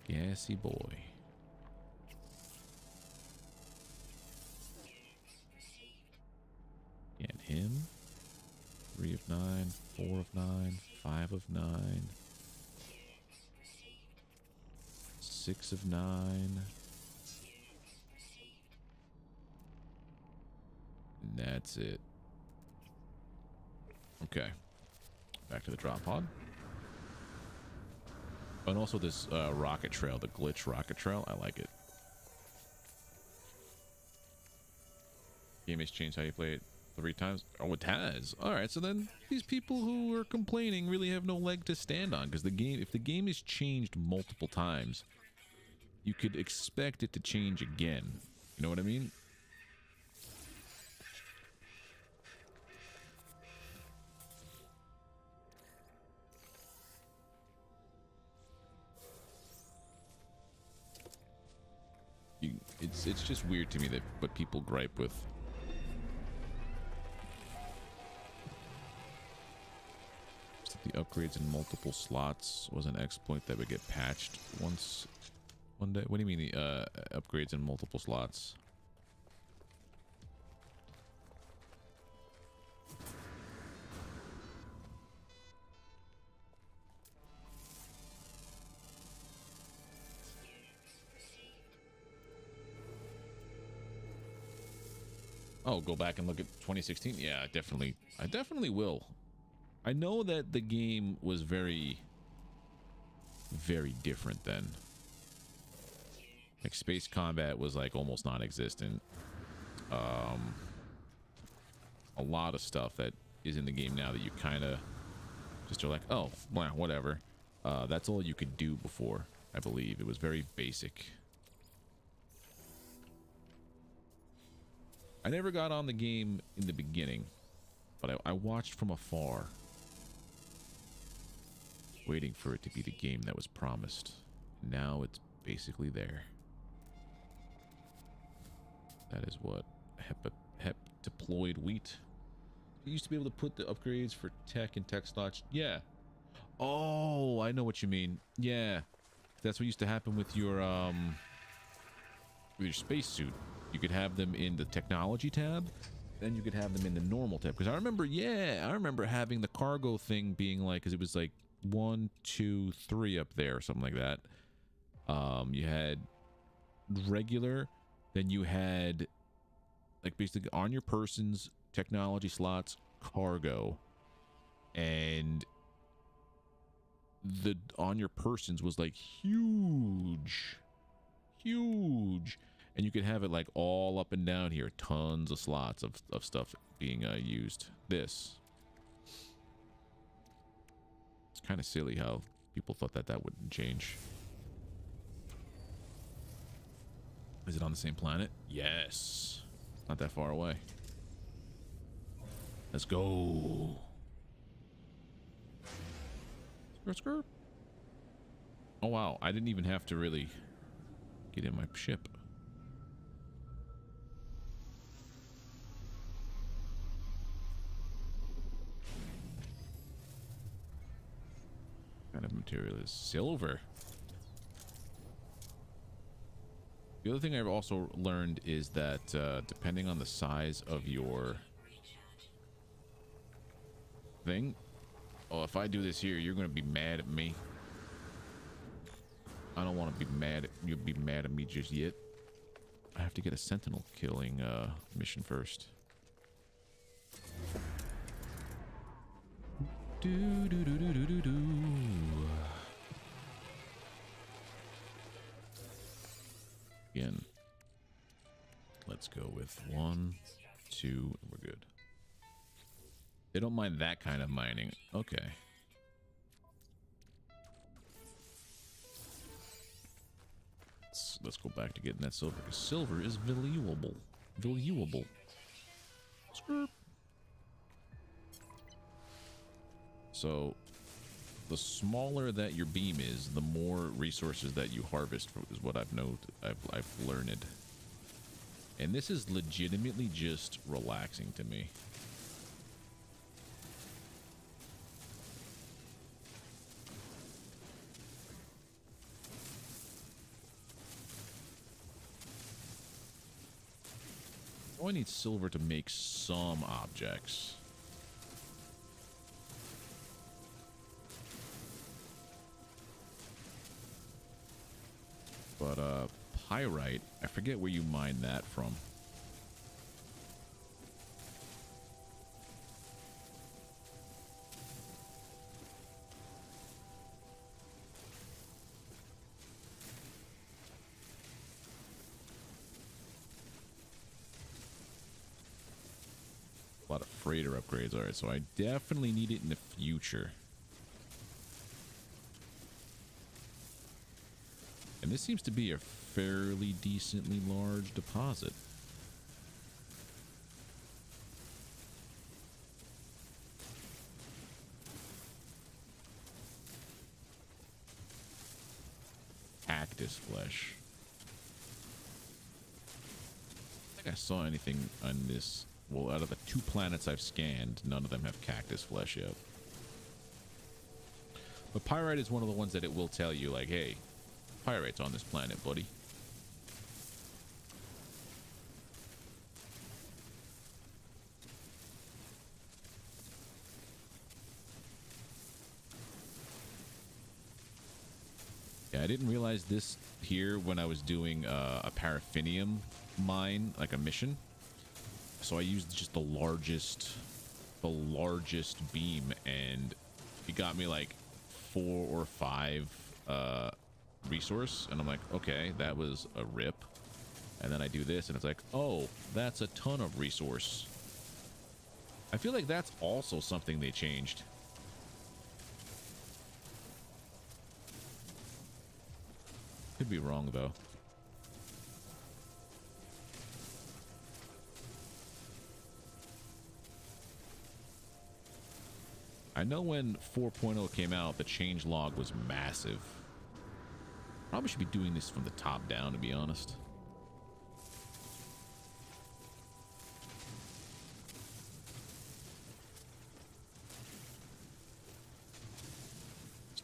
Gassy boy. And him. 3 of 9, 4 of 9, 5 of 9. 6 of 9. And that's it. Okay. Back to the drop pod. And also this rocket trail, the glitch rocket trail. I like it. Game has changed how you play it 3 times. Oh, it has. All right, so then these people who are complaining really have no leg to stand on, because the game, if the game is changed multiple times, you could expect it to change again. You know what I mean? It's just weird to me that what people gripe with. The upgrades in multiple slots was an exploit that would get patched one day. What do you mean the upgrades in multiple slots? Oh, go back and look at 2016. Yeah, I definitely will. I know that the game was very, very different then. Like, space combat was like almost non-existent. A lot of stuff that is in the game now that you kind of just are like, oh, well, whatever. That's all you could do before, I believe. It was very basic. I never got on the game in the beginning, but I watched from afar, waiting for it to be the game that was promised. Now it's basically there. That is what hep deployed wheat. You used to be able to put the upgrades for tech and tech slots. Yeah. Oh, I know what you mean. Yeah, that's what used to happen with your spacesuit. You could have them in the technology tab, then you could have them in the normal tab. Because I remember, yeah, I remember having the cargo thing being like, because it was like 1, 2, 3 up there or something like that. You had regular, then you had like basically on your person's technology slots, cargo, and the on your persons was like huge, and you could have it like all up and down here, tons of slots of stuff being used. This, it's kind of silly how people thought that that wouldn't change. Is it on the same planet? Yes, not that far away. Let's go. Skirt. Oh wow, I didn't even have to really get in my ship. What kind of material is silver? The other thing I've also learned is that depending on the size of your thing, oh, if I do this here, you're gonna be mad at me. I don't want to be mad at you. Be mad at me just yet. I have to get a sentinel killing mission first. Again, let's go with 1, 2, and we're good. They don't mind that kind of mining. Okay. Let's go back to getting that silver, because silver is valuable. Valuable. Skirt. So, the smaller that your beam is, the more resources that you harvest, is what I've learned. And this is legitimately just relaxing to me. Oh, I need silver to make some objects. But pyrite, I forget where you mine that from. A lot of freighter upgrades. All right, so I definitely need it in the future. And this seems to be a fairly decently large deposit. Cactus flesh. I don't think I saw anything on this. Well, out of the 2 planets I've scanned, none of them have cactus flesh yet. But pyrite is one of the ones that it will tell you, like, hey, pyrite's on this planet, buddy. Yeah, I didn't realize this here when I was doing a paraffinium mine, like a mission. So I used just the largest beam, and it got me like 4 or 5 resource, and I'm like, okay, that was a rip. And then I do this, and it's like, oh, that's a ton of resource. I feel like that's also something they changed. Could be wrong though. I know when 4.0 came out, the change log was massive. Probably should be doing this from the top down, to be honest.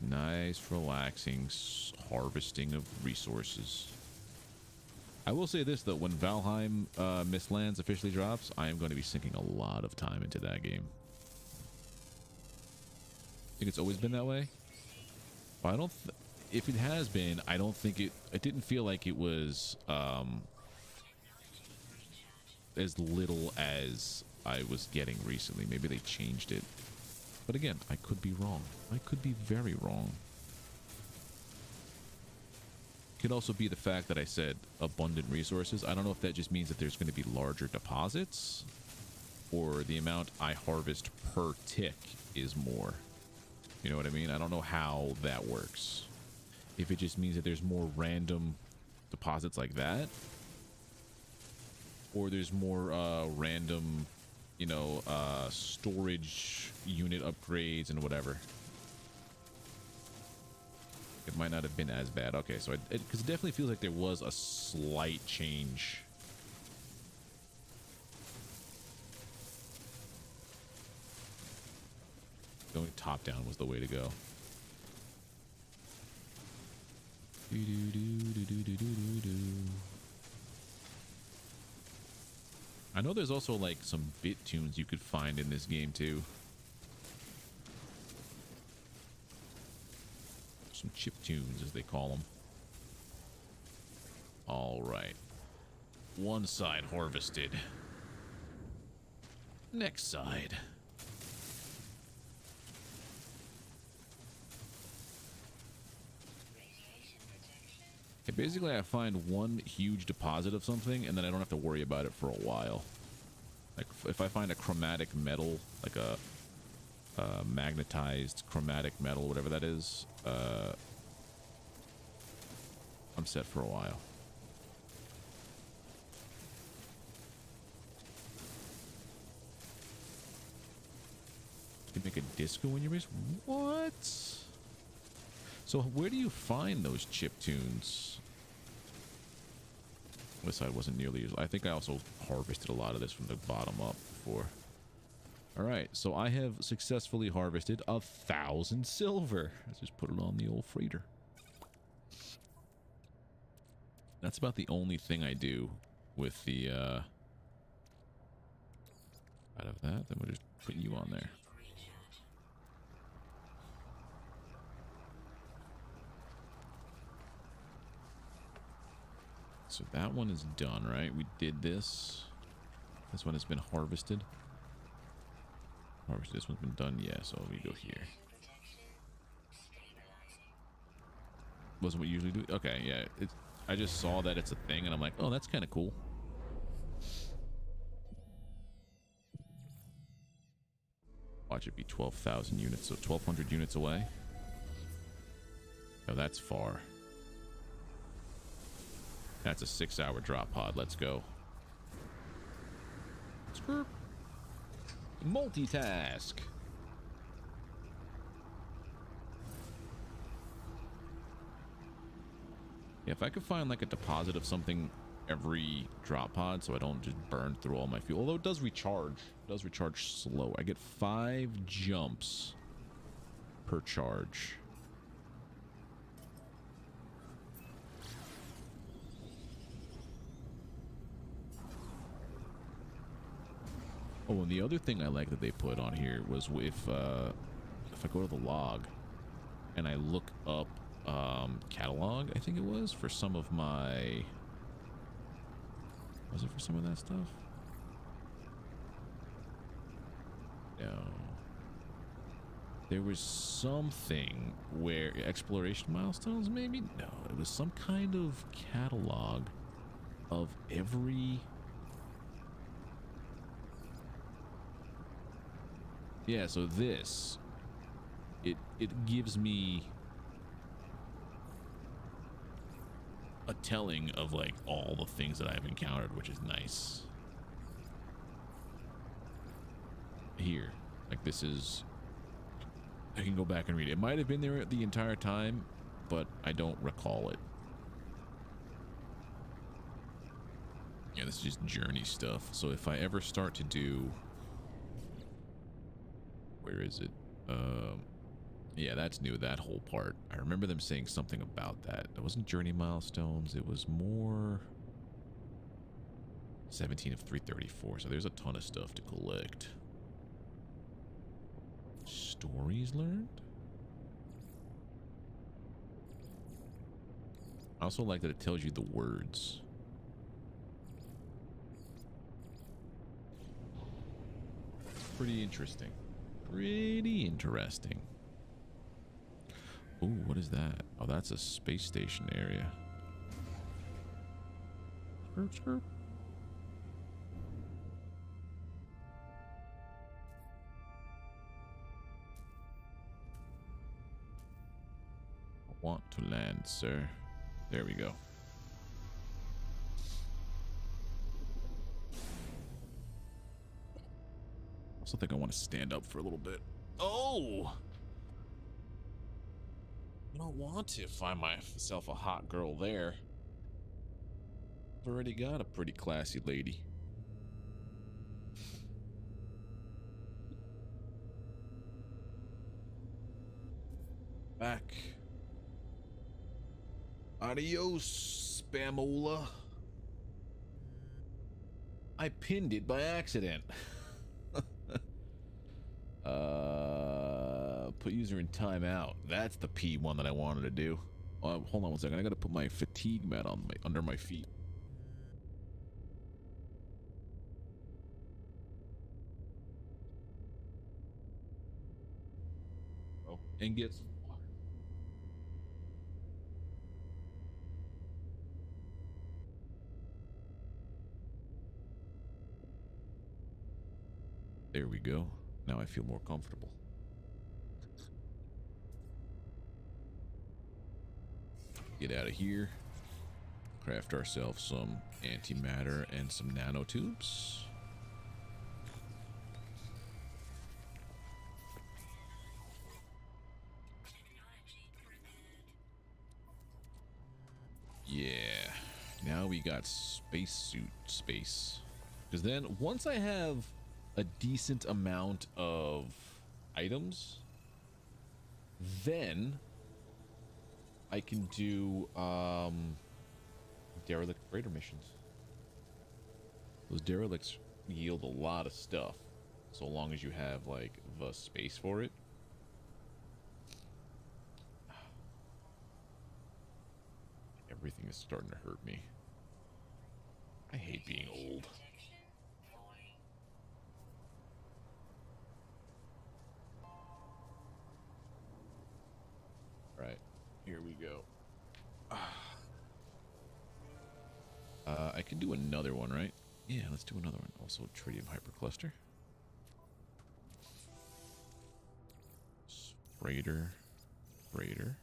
Nice, relaxing harvesting of resources. I will say this, though. When Valheim Mistlands officially drops, I am going to be sinking a lot of time into that game. I think it's always been that way. But I don't... if it has been, I don't think it... It didn't feel like it was as little as I was getting recently. Maybe they changed it. But again, I could be wrong. I could be very wrong. Could also be the fact that I said abundant resources. I don't know if that just means that there's going to be larger deposits, or the amount I harvest per tick is more. You know what I mean? I don't know how that works. If it just means that there's more random deposits like that, or there's more random, you know, storage unit upgrades and whatever. It might not have been as bad. Okay, so because it definitely feels like there was a slight change. Going top down was the way to go. I know there's also like some bit tunes you could find in this game too. Some chip tunes, as they call them. All right. One side harvested. Next side. Okay, basically, I find one huge deposit of something, and then I don't have to worry about it for a while. Like, if I find a chromatic metal, like a magnetized chromatic metal, whatever that is, I'm set for a while. You can make a disco when you race? What? So where do you find those chip tunes? This side wasn't nearly as... I think I also harvested a lot of this from the bottom up before. Alright, so I have successfully harvested 1,000 silver. Let's just put it on the old freighter. That's about the only thing I do with the, out of that, then we'll just put you on there. So that one is done, right? We did this. This one has been harvested. This one's been done, yeah, so we go here. Wasn't what you usually do? Okay, yeah. I just saw that it's a thing, and I'm like, oh, that's kind of cool. Watch it be 12,000 units, so 1,200 units away. Oh, that's far. That's a 6-hour drop pod. Let's go. Multitask. Yeah, if I could find like a deposit of something every drop pod so I don't just burn through all my fuel. Although it does recharge. It does recharge slow. I get 5 jumps per charge. Oh, and the other thing I like that they put on here was if I go to the log and I look up catalog, I think it was, for some of my... Was it for some of that stuff? No. There was something where... Exploration milestones, maybe? No, it was some kind of catalog of every... Yeah, so this, it gives me a telling of like all the things that I've encountered, which is nice. Here, like this is, I can go back and read it. It might have been there the entire time, but I don't recall it. Yeah, this is just journey stuff. So if I ever start to do... Where is it? Yeah, that's new, that whole part. I remember them saying something about that. It wasn't journey milestones. It was more 17 of 334. So there's a ton of stuff to collect. Stories learned? I also like that it tells you the words. Pretty interesting. Pretty interesting. Ooh, what is that? Oh, that's a space station area. Skirt, skirt. I want to land, sir. There we go. I also think I want to stand up for a little bit. Oh! I don't want to find myself a hot girl there. I've already got a pretty classy lady. Back. Adios, Spamola. I pinned it by accident. Put user in timeout. That's the P one that I wanted to do. Hold on one second. I gotta put my fatigue mat on under my feet. Oh, and get some water. There we go. Now I feel more comfortable. Get out of here. Craft ourselves some antimatter and some nanotubes. Yeah. Now we got spacesuit space. Because then once I have a decent amount of items, then I can do derelict freighter missions. Those derelicts yield a lot of stuff, so long as you have like the space for it. Everything is starting to hurt me. I hate being old. Right, here we go. I can do another one, right? Yeah, let's do another one. Also, tritium hypercluster. Freighter. Freighter.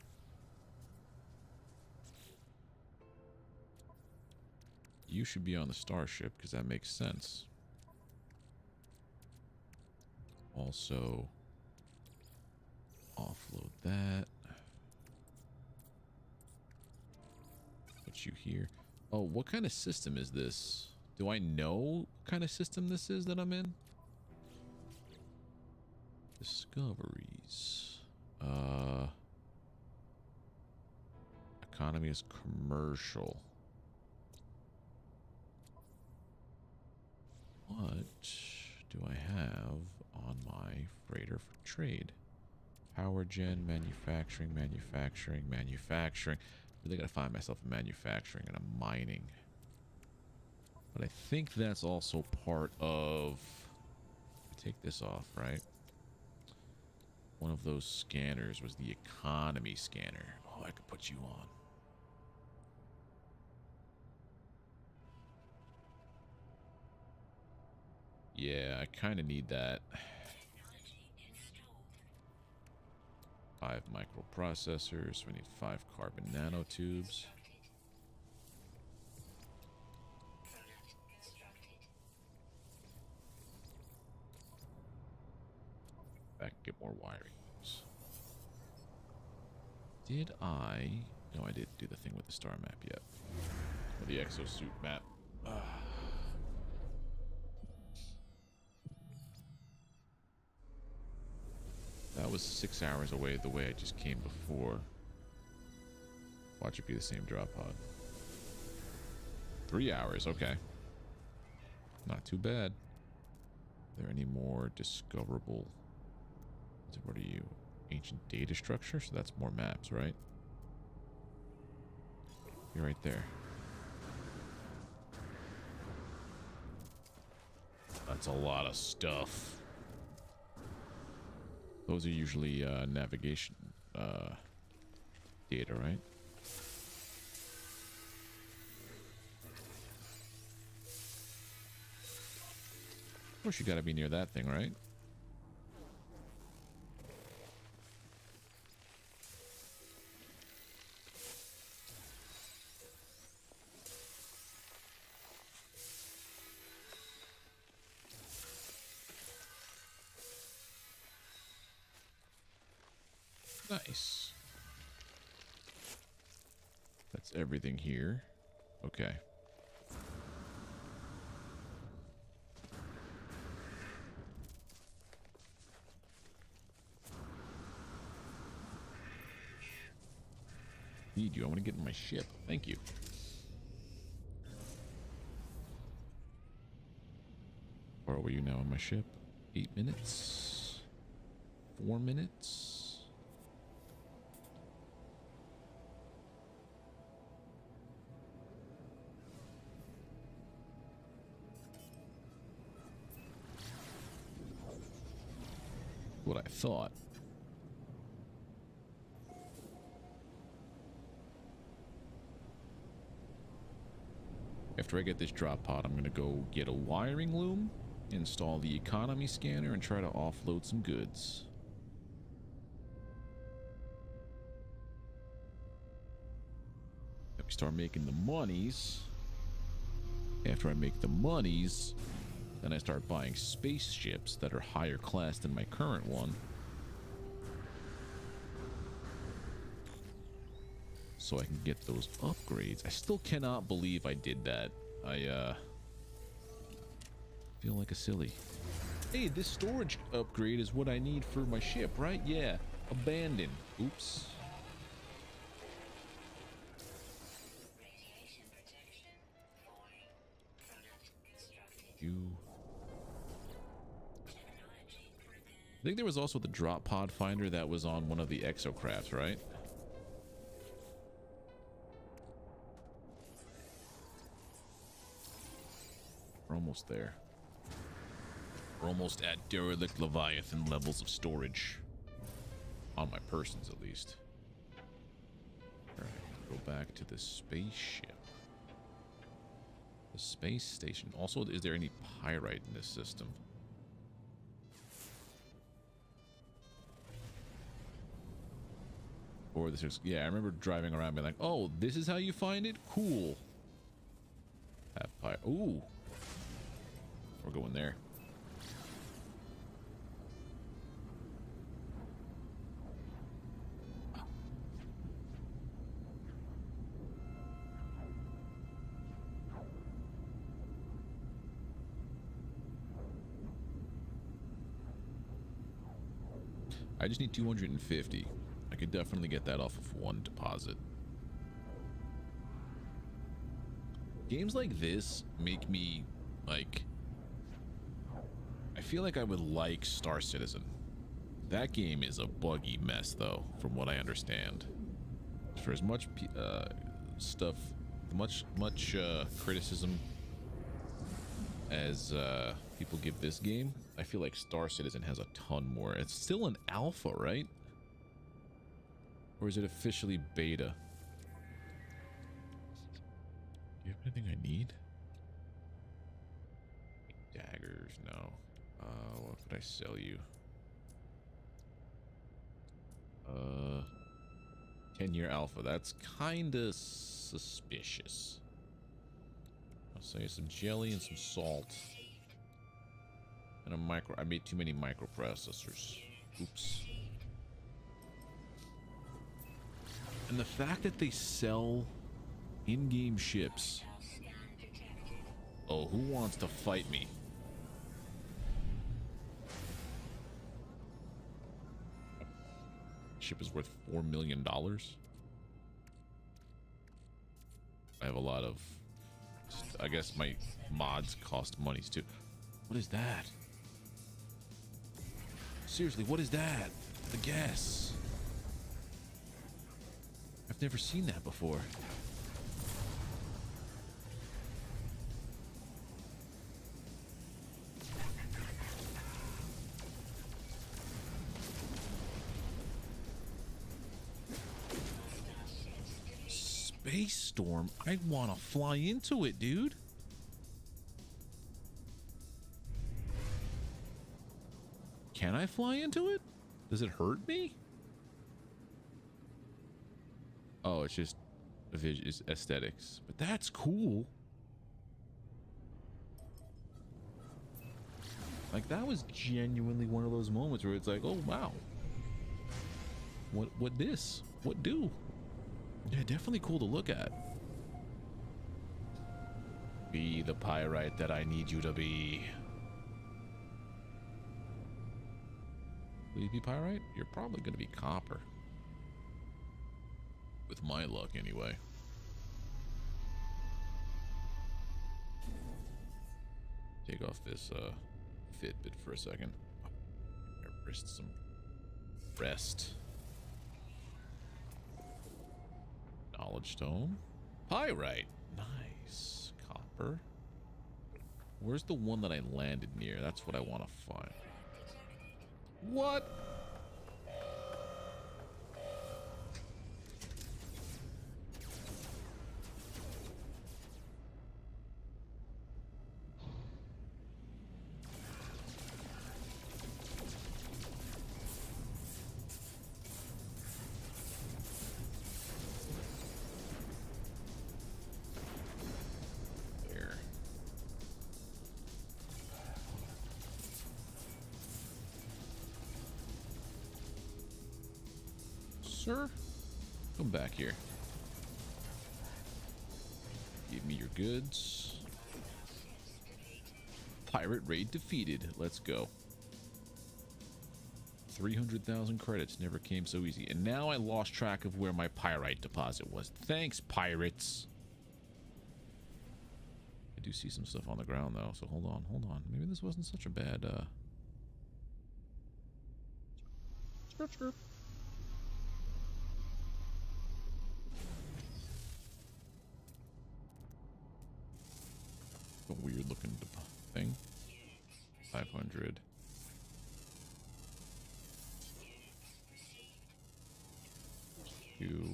You should be on the starship because that makes sense. Also, offload that. Put you here. Oh, what kind of system is this? Do I know what kind of system this is that I'm in? Discoveries. Economy is commercial. What do I have on my freighter for trade? Power gen, manufacturing, manufacturing, manufacturing. Really gotta find myself a manufacturing and a mining. But I think that's also part of... Take this off, right? One of those scanners was the economy scanner. Oh, I could put you on. Yeah, I kind of need that. 5 microprocessors. We need 5 carbon nanotubes. Back and get more wiring. Did I? No, I didn't do the thing with the star map yet. Or the exosuit map. That was 6 hours away the way I just came before. Watch it be the same drop pod. 3 hours, okay. Not too bad. Are there any more discoverable? What are you? Ancient data structure? So that's more maps, right? You're right there. That's a lot of stuff. Those are usually navigation data, right? Of course you gotta be near that thing, right? Nice. That's everything here. Okay. Need you. I want to get in my ship. Thank you. Where were you now on my ship? 8 minutes? 4 minutes? What I thought. After I get this drop pod, I'm going to go get a wiring loom, install the economy scanner, and try to offload some goods. Then we start making the monies. After I make the monies, then I start buying spaceships that are higher class than my current one. So I can get those upgrades. I still cannot believe I did that. I feel like a silly. Hey, this storage upgrade is what I need for my ship, right? Yeah. Abandon. Oops. You. I think there was also the drop pod finder that was on one of the exocrafts, right? We're almost there. We're almost at derelict Leviathan levels of storage. On my persons, at least. Alright, go back to the spaceship. The space station. Also, is there any pyrite in this system? Or this is, yeah, I remember driving around being like, oh, this is how you find it? Cool. Have pyrite. Ooh. We're going there. I just need 250. I could definitely get that off of one deposit. Games like this make me, like... I feel like I would like Star Citizen. That game is a buggy mess, though, from what I understand. For as much stuff, much criticism as people give this game, I feel like Star Citizen has a ton more. It's still an alpha, right? Or is it officially beta? Do you have anything I need? Daggers, no. What could I sell you? 10-year alpha. That's kinda suspicious. I'll sell you some jelly and some salt. And a micro. I made too many microprocessors. Oops. And the fact that they sell in-game ships. Oh, who wants to fight me? ship is worth $4 million. I have a lot of, I guess my mods cost monies too. What is that? Seriously, what is that? The gas. I've never seen that before. Space storm. I want to fly into it, dude. Can I fly into it? Does it hurt me? Oh, it's just it's aesthetics, but that's cool. Like, that was genuinely one of those moments where it's like, oh wow, what this? What do? Yeah, definitely cool to look at. Be the pyrite that I need you to be. Will you be pyrite? You're probably going to be copper. With my luck, anyway. Take off this Fitbit for a second. Wrist some rest. Knowledge stone. Pyrite. Nice. Copper. Where's the one that I landed near? That's what I want to find. What? Sir, come back here. Give me your goods. Pirate raid defeated. Let's go. 300,000 credits never came so easy. And now I lost track of where my pyrite deposit was. Thanks, pirates. I do see some stuff on the ground, though, so hold on, hold on. Maybe this wasn't such a bad, Scrap. A weird looking thing. 500. Two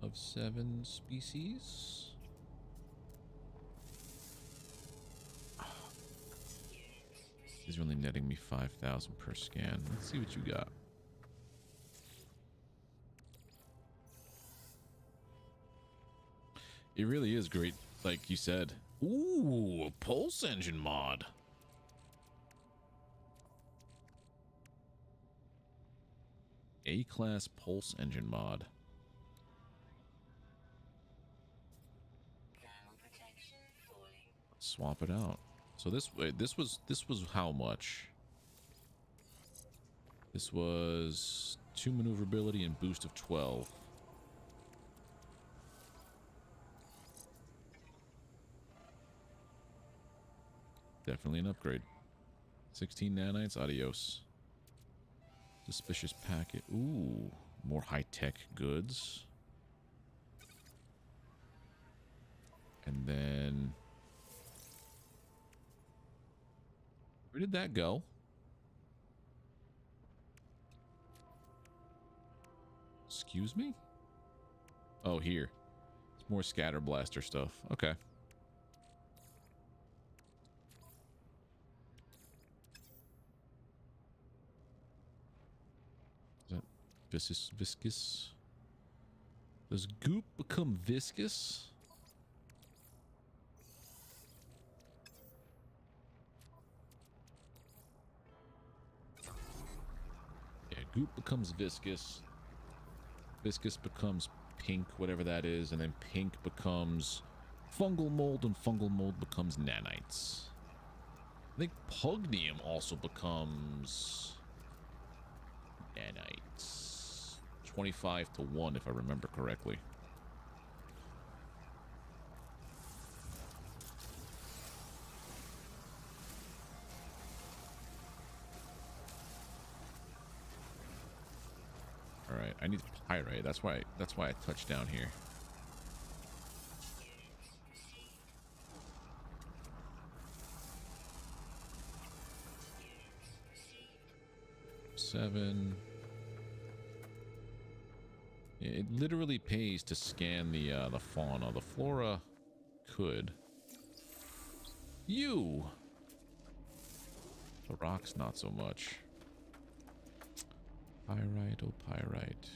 of 7 species. These are only netting me 5,000 per scan. Let's see what you got. It really is great, like you said. Ooh, a pulse engine mod. A-class pulse engine mod. Swap it out. So this was how much? This was 2 maneuverability and boost of 12. Definitely an upgrade. 16 nanites, adios. Suspicious packet. Ooh, more high-tech goods. And then... where did that go? Excuse me? Oh, here. It's more scatter blaster stuff. Okay. Is that viscous? Does goop become viscous? Yeah, goop becomes viscous. Viscous becomes pink, whatever that is, and then pink becomes fungal mold, and fungal mold becomes nanites. I think pugnium also becomes Nanites. 25 to 1, if I remember correctly. All right, I need pyrite. That's why I touched down here. Seven. It literally pays to scan the fauna. The flora could. You. The rocks not so much. Pyrite, oh pyrite.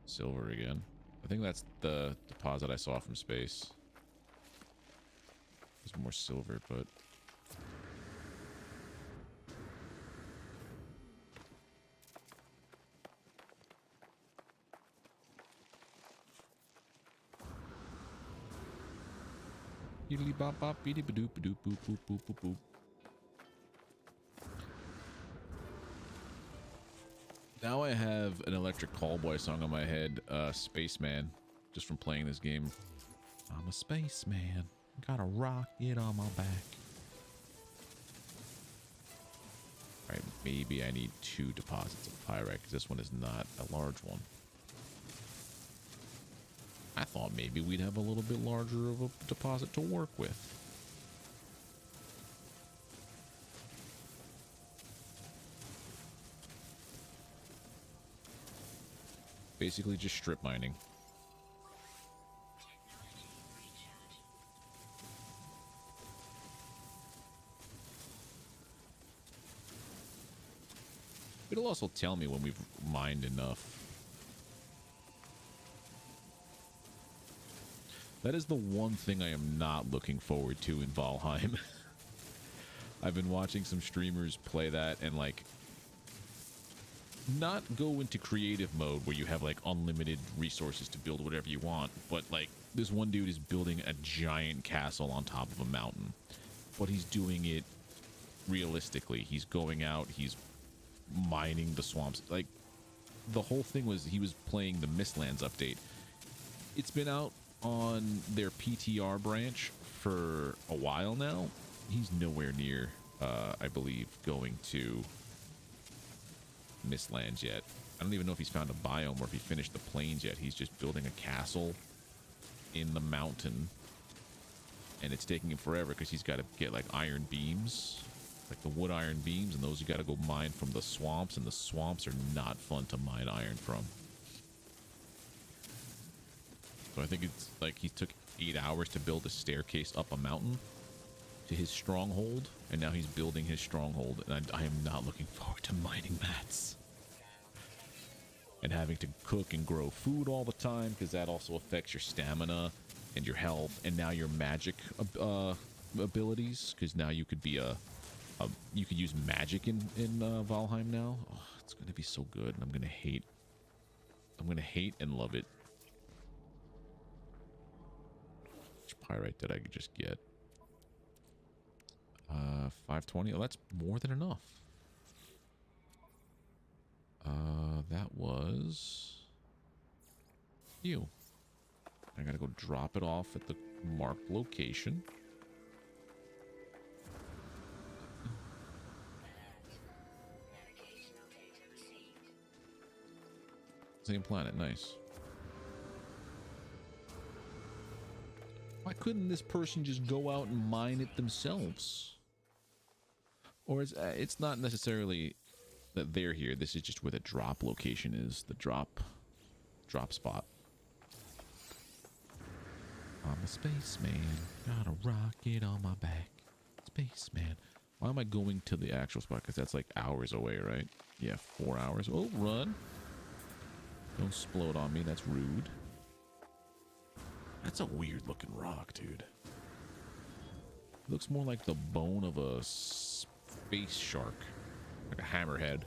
Silver again. I think that's the deposit I saw from space. There's more silver, but Beedly bop bop beedy badoop badoop boop boop boop boop boop. Now I have an Electric Callboy song on my head, Spaceman, just from playing this game. I'm a spaceman, got a rocket on my back. Alright, maybe I need 2 deposits of pyrite, because this one is not a large one. I thought maybe we'd have a little bit larger of a deposit to work with. Basically just strip mining. It'll also tell me when we've mined enough. That is the one thing I am not looking forward to in Valheim. I've been watching some streamers play that and like not go into creative mode where you have like unlimited resources to build whatever you want, but like this one dude is building a giant castle on top of a mountain, but he's doing it realistically. He's going out, he's mining the swamps. Like the whole thing was he was playing the Mistlands update. It's been out on their PTR branch for a while now. He's nowhere near I believe going to Mistlands yet. I don't even know if he's found a biome or if he finished the plains yet. He's just building a castle in the mountain, and it's taking him forever because he's got to get like iron beams, like the wood iron beams, and those you got to go mine from the swamps, and the swamps are not fun to mine iron from. So I think it's like he took 8 hours to build a staircase up a mountain to his stronghold, and now he's building his stronghold, and I am not looking forward to mining mats and having to cook and grow food all the time, because that also affects your stamina and your health, and now your magic abilities, because now you could be you could use magic in Valheim now. Oh, it's gonna be so good, and I'm gonna hate and love it. Which pyrite did I just get? 520. Oh, that's more than enough. That was you. I gotta go drop it off at the marked location. Same planet, nice. Why couldn't this person just go out and mine it themselves? Or it's not necessarily that they're here. This is just where the drop location is. The drop spot. I'm a spaceman. Got a rocket on my back. Spaceman. Why am I going to the actual spot? Because that's like hours away, right? Yeah, 4 hours. Oh, run. Don't explode on me. That's rude. That's a weird looking rock, dude. Looks more like the bone of a space shark. Like a hammerhead.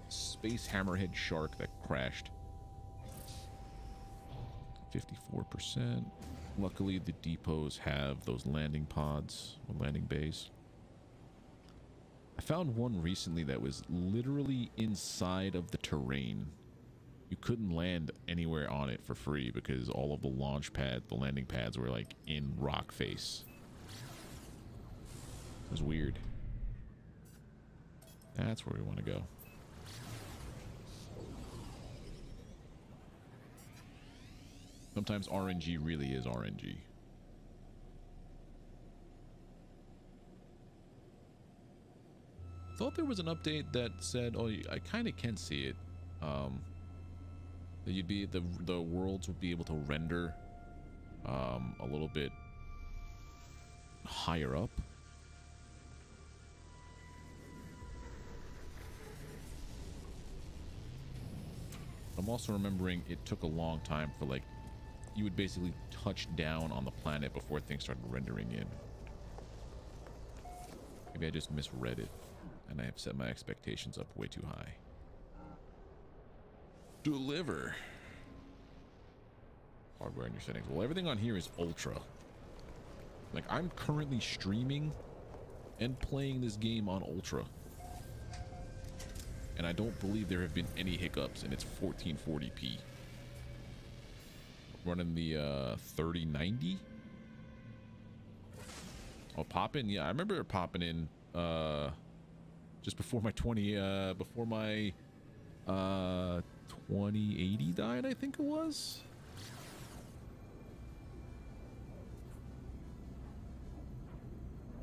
Space hammerhead shark that crashed. 54%. Luckily, the depots have those landing pods or landing bays. I found one recently that was literally inside of the terrain. You couldn't land anywhere on it for free because all of the launch pad, the landing pads were like in rock face. It was weird. That's where we want to go. Sometimes RNG really is RNG. Thought there was an update that said, oh, I kind of can see it. That you'd be the worlds would be able to render a little bit higher up. I'm also remembering it took a long time for, like, you would basically touch down on the planet before things started rendering in. Maybe I just misread it and I have set my expectations up way too high. Deliver. Hardware in your settings. Well, everything on here is ultra. Like, I'm currently streaming and playing this game on ultra. And I don't believe there have been any hiccups, and it's 1440p. Running the 3090. Oh, popping? Yeah, I remember it popping in just before my 2080 died, I think it was.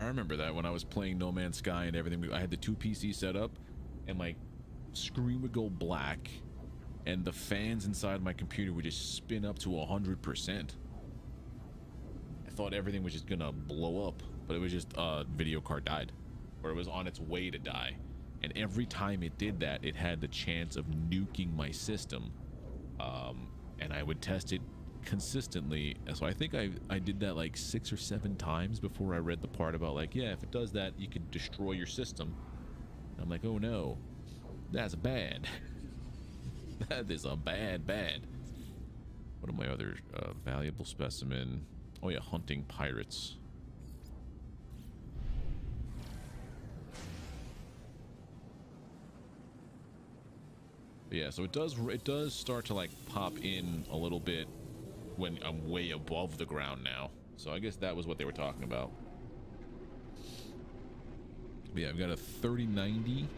I remember that when I was playing No Man's Sky and everything. I had the 2 PCs set up, and my screen would go black, and the fans inside my computer would just spin up to 100%. I thought everything was just gonna blow up, but it was just video card died, or it was on its way to die. And every time it did that, it had the chance of nuking my system. And I would test it consistently. So I think I did that like 6 or 7 times before I read the part about, like, yeah, if it does that, you could destroy your system. And I'm like, oh no, that's bad. That is a bad. What are my other valuable specimen? Oh yeah, hunting pirates. But yeah, so it does start to like pop in a little bit when I'm way above the ground now. So I guess that was what they were talking about. But yeah, I've got a 3090,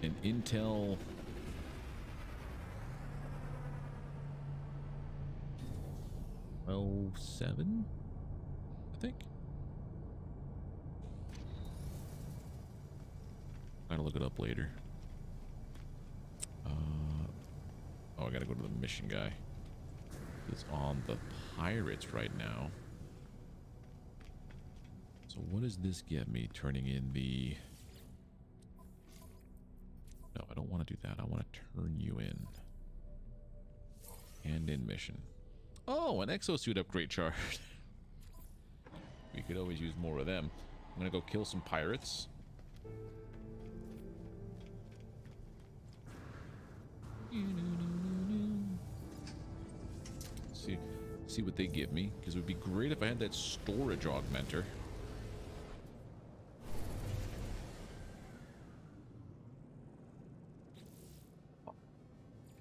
an Intel 7, I think. I'm gonna look it up later. Oh, I gotta go to the mission guy. It's on the pirates right now. So what does this get me? Turning in the... No, I don't want to do that. I want to turn you in. And in mission. Oh, an exosuit upgrade chart. We could always use more of them. I'm gonna go kill some pirates. See what they give me, because it would be great if I had that storage augmenter.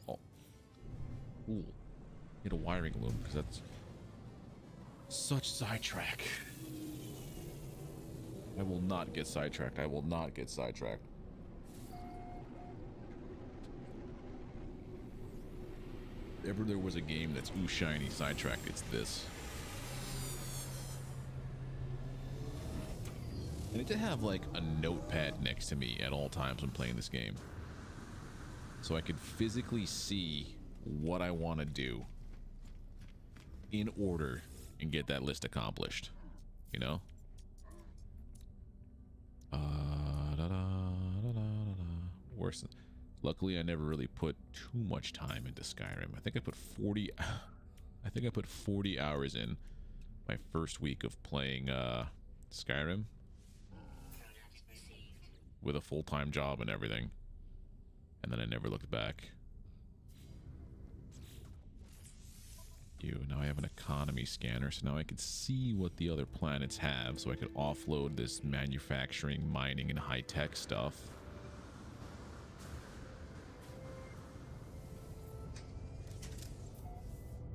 Oh. Ooh. Get a wiring loom, because that's such sidetrack. I will not get sidetracked. I will not get sidetracked. If ever there was a game that's ooh shiny sidetracked, it's this. I need to have like a notepad next to me at all times when playing this game, so I could physically see what I want to do in order and get that list accomplished, you know? Worse. Luckily, I never really put too much time into Skyrim. I think I put 40 hours in my first week of playing Skyrim with a full-time job and everything, and then I never looked back. you. Now I have an economy scanner, so now I can see what the other planets have, so I could offload this manufacturing, mining, and high-tech stuff.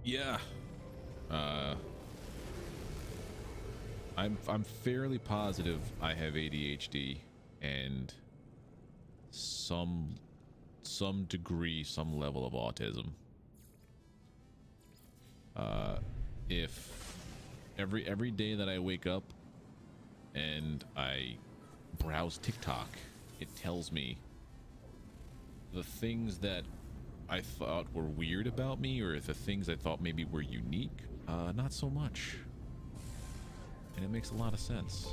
Yeah. I'm fairly positive I have ADHD and some degree, some level of autism. If every day that I wake up and I browse TikTok, it tells me the things that I thought were weird about me, or the things I thought maybe were unique, not so much. And it makes a lot of sense.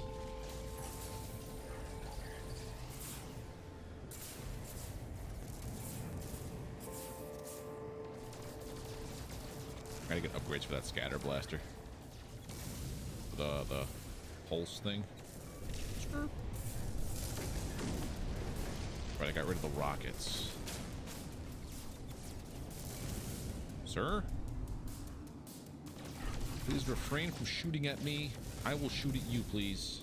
I gotta get upgrades for that scatter blaster. The pulse thing. Right, I got rid of the rockets. Sir? Please refrain from shooting at me. I will shoot at you, please.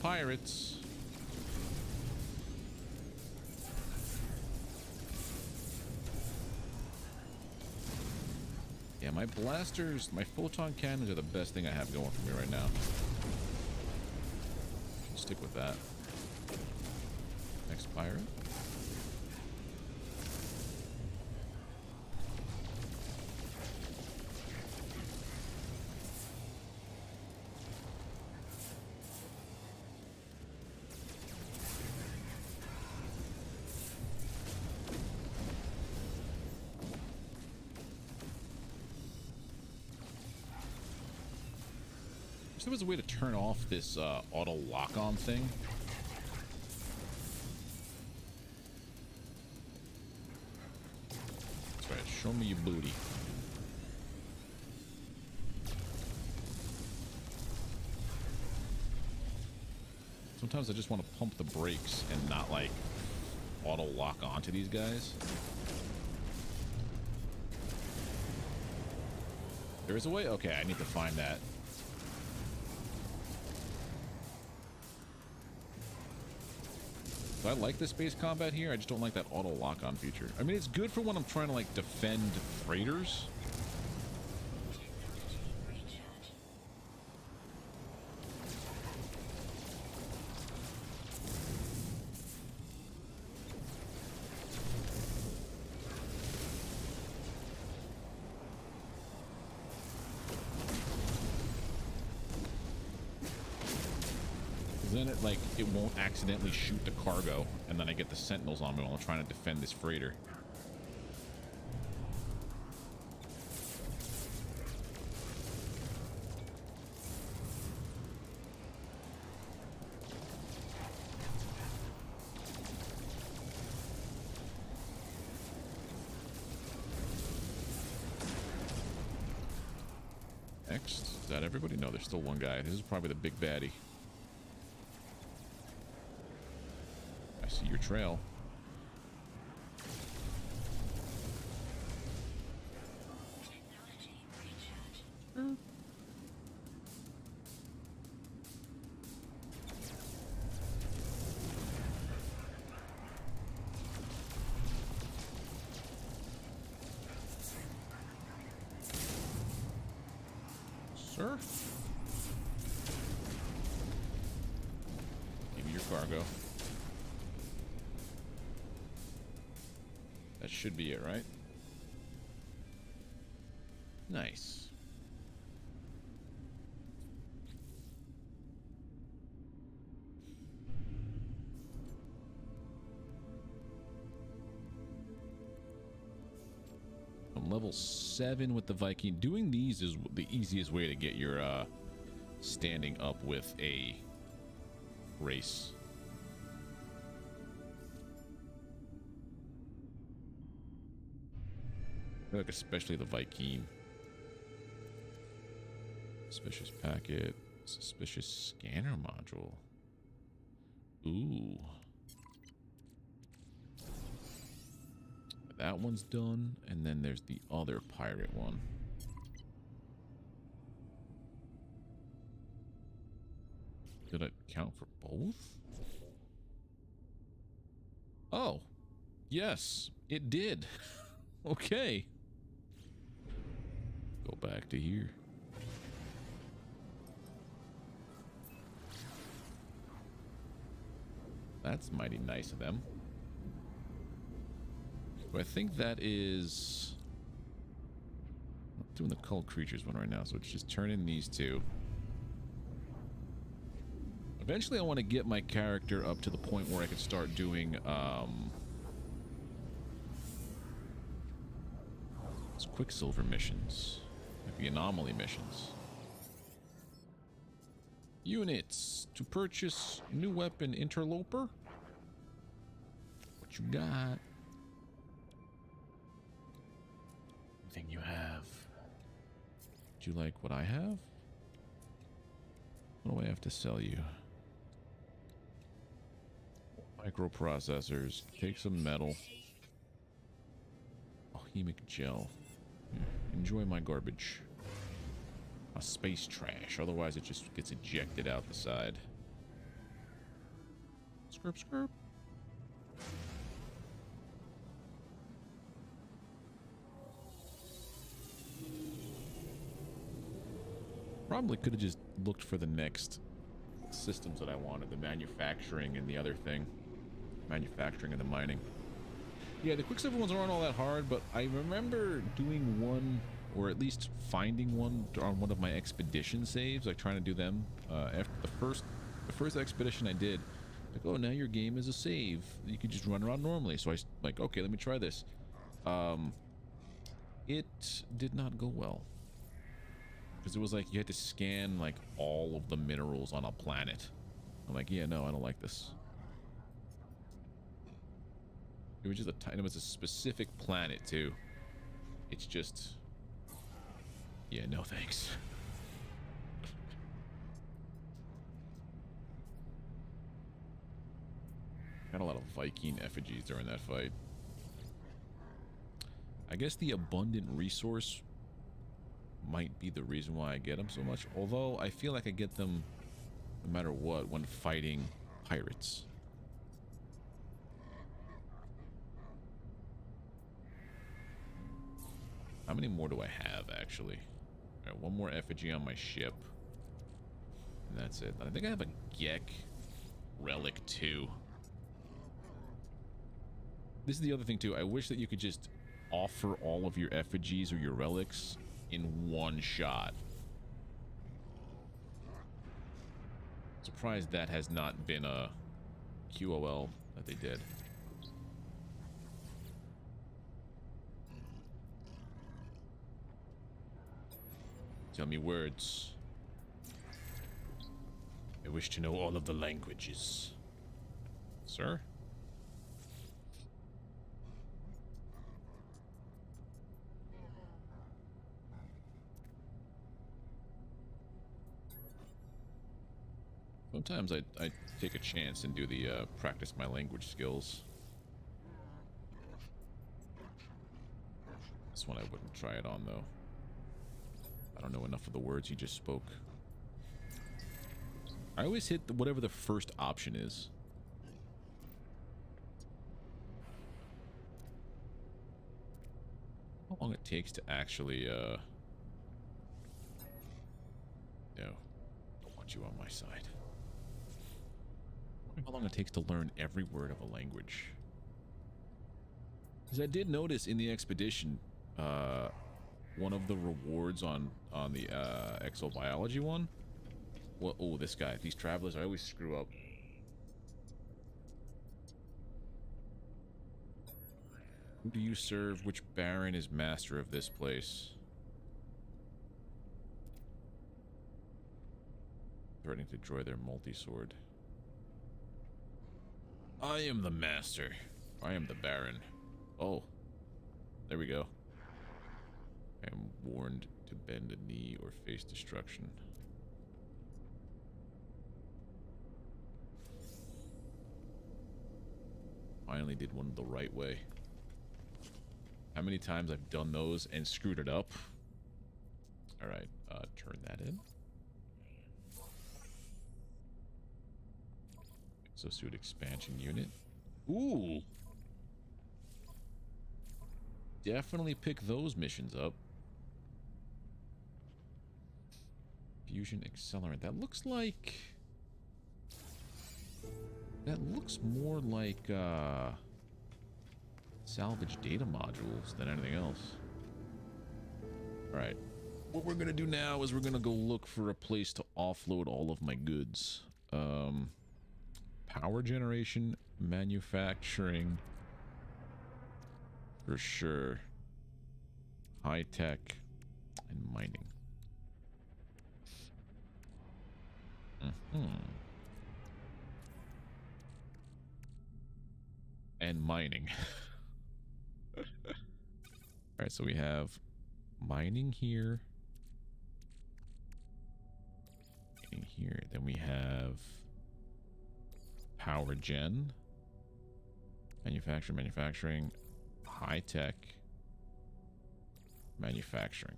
Pirates. Yeah, my blasters, my photon cannons are the best thing I have going for me right now. I'll stick with that. Next pirate. There was a way to turn off this auto lock-on thing. That's right, show me your booty. Sometimes I just want to pump the brakes and not like auto lock onto these guys. There is a way? Okay, I need to find that. So I like the space combat here, I just don't like that auto lock-on feature. I mean, it's good for when I'm trying to, like, defend freighters. Then it like it won't accidentally shoot the cargo, and then I get the sentinels on me while I'm trying to defend this freighter. Next, is that everybody? No, there's still one guy. This is probably the big baddie. See your trail. Sir? Give me your cargo. That should be it, right? Nice. level 7 with the Viking. Doing these is the easiest way to get your standing up with a race. I like especially the Viking. Suspicious packet. Suspicious scanner module. Ooh. That one's done, and then there's the other pirate one. Did it count for both? Oh, yes, it did. Okay. Go back to here. That's mighty nice of them. So I think that is... I'm doing the cult creatures one right now, so it's just turning these two. Eventually I want to get my character up to the point where I can start doing Quicksilver missions, like the anomaly missions. Units to purchase new weapon, interloper. What you got? Anything you have? Do you like what I have? What do I have to sell you? Microprocessors. Take some metal. Alchemic gel. Enjoy my garbage. A space trash. Otherwise, it just gets ejected out the side. Skirp, skirp. Probably could have just looked for the next systems that I wanted. The manufacturing and the other thing. Manufacturing and the mining. Yeah, the Quicksilver ones aren't all that hard, but I remember doing one, or at least finding one on one of my expedition saves, like trying to do them. After the first expedition I did, like, oh, now your game is a save. You could just run around normally. So I like, okay, let me try this. It did not go well. Because it was like you had to scan like all of the minerals on a planet. I'm like, yeah, no, I don't like this. It was just it was a specific planet too. It's just, yeah, no thanks. Got a lot of Viking effigies during that fight. I guess the abundant resource might be the reason why I get them so much. Although I feel like I get them no matter what when fighting pirates. How many more do I have, actually? All right, one more effigy on my ship. And that's it. I think I have a Geek relic, too. This is the other thing, too. I wish that you could just offer all of your effigies or your relics in one shot. Surprised that has not been a QOL that they did. Tell me words. I wish to know all of the languages. Sir? Sometimes I take a chance and do the practice my language skills. This one I wouldn't try it on, though. I don't know enough of the words he just spoke. I always hit whatever the first option is. How long it takes to actually, no. Don't want you on my side. I wonder how long it takes to learn every word of a language. Because I did notice in the expedition, one of the rewards on the exobiology one. Well, oh, this guy. These travelers, I always screw up. Who do you serve? Which baron is master of this place? Threatening to destroy their multi-sword. I am the master. I am the baron. Oh. There we go. I am warned to bend a knee or face destruction. Finally did one the right way. How many times I've done those and screwed it up? Alright, turn that in. Exosuit expansion unit. Ooh! Definitely pick those missions up. Fusion accelerant. That looks like... That looks more like, salvage data modules than anything else. Alright. What we're gonna do now is we're gonna go look for a place to offload all of my goods. Power generation, manufacturing, for sure. High tech, and mining. And mining. Alright, so we have mining here. Mining here. Then we have power gen. Manufacturing. High tech. Manufacturing.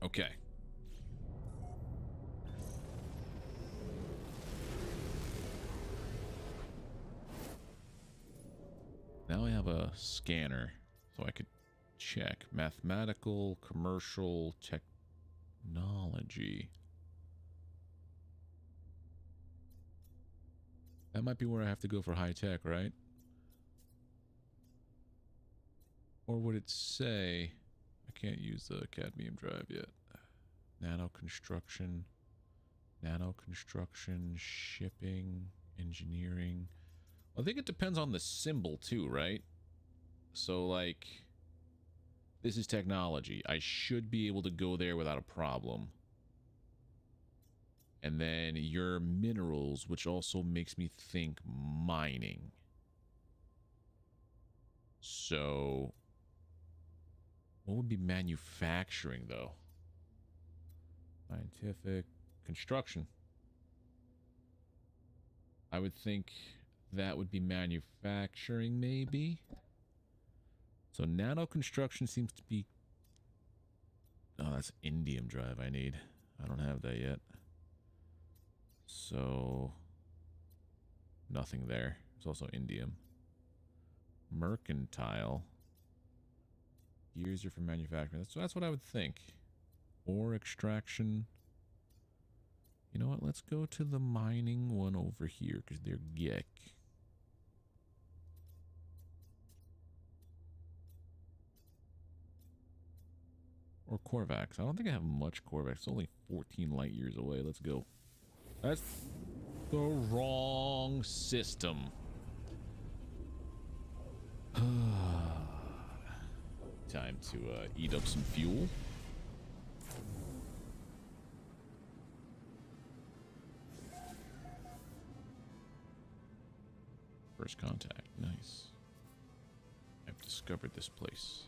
Okay. Now I have a scanner, so I could check mathematical, commercial, technology. That might be where I have to go for high tech, right? Or would it say... I can't use the cadmium drive yet. Nano construction, shipping, engineering. I think it depends on the symbol too, right? So like, this is technology. I should be able to go there without a problem. And then your minerals, which also makes me think mining. So, what would be manufacturing though? Scientific, construction. I would think that would be manufacturing, maybe. So nano construction seems to be... Oh, that's indium drive I need. I don't have that yet. So nothing there. There's also indium. Mercantile. Gears are for manufacturing. That's what I would think. Ore extraction. You know what? Let's go to the mining one over here because they're Geek. Or Korvax. I don't think I have much Korvax. It's only 14 light years away. Let's go. That's the wrong system. Time to eat up some fuel. First contact. Nice. I've discovered this place.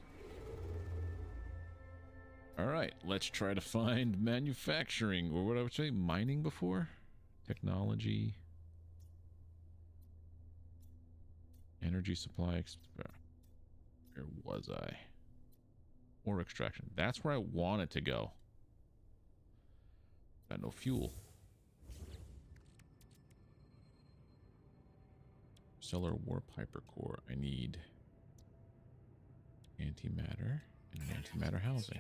Alright, let's try to find manufacturing, or what I would say, mining before? Technology. Energy supply. Where was I? Ore extraction. That's where I wanted to go. Got no fuel. Stellar warp hypercore. I need antimatter and antimatter housing.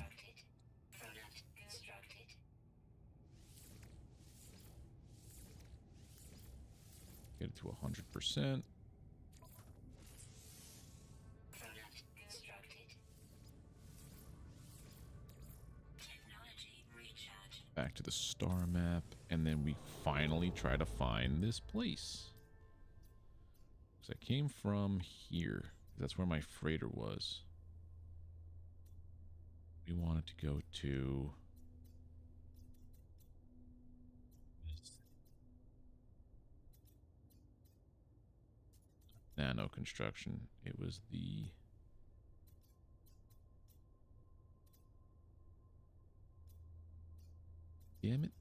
Get it to 100%. Back to the star map, and then we finally try to find this place. So I came from here. That's where my freighter was. We wanted to go to... Nano construction. It was the... Damn it.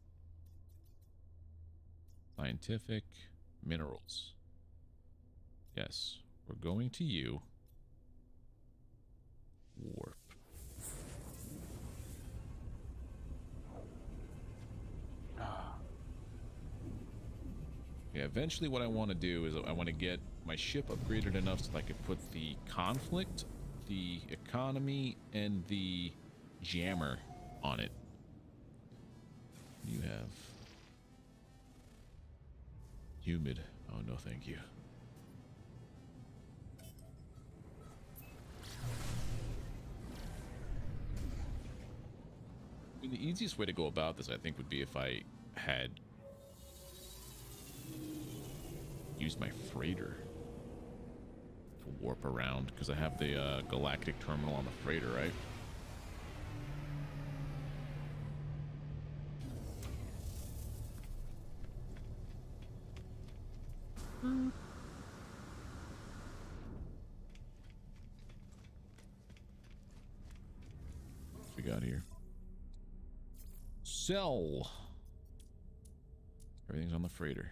Scientific minerals. Yes, we're going to you. Warp. Yeah, eventually what I want to do is I want to get my ship upgraded enough so that I could put the conflict, the economy, and the jammer on it. You have humid. Oh, no, thank you. I mean, the easiest way to go about this, I think, would be if I had used my freighter to warp around, because I have the galactic terminal on the freighter, right? What we got here? Sell. Everything's on the freighter.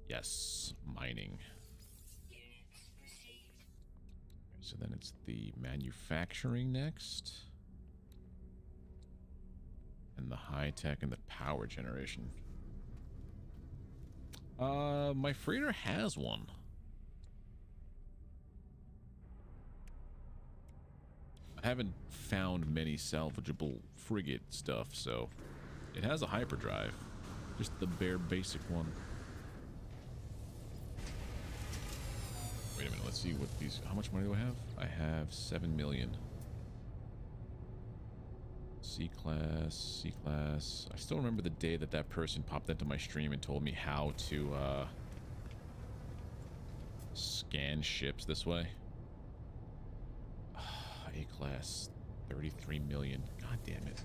Yes, mining. So then it's the manufacturing next. And the high tech and the power generation. My freighter has one. I haven't found many salvageable frigate stuff, so it has a hyperdrive. Just the bare basic one. Wait a minute, let's see what these... How much money do I have? I have 7 million. C-class, C-class. I still remember the day that that person popped into my stream and told me how to scan ships this way. A-class, 33 million. God damn it.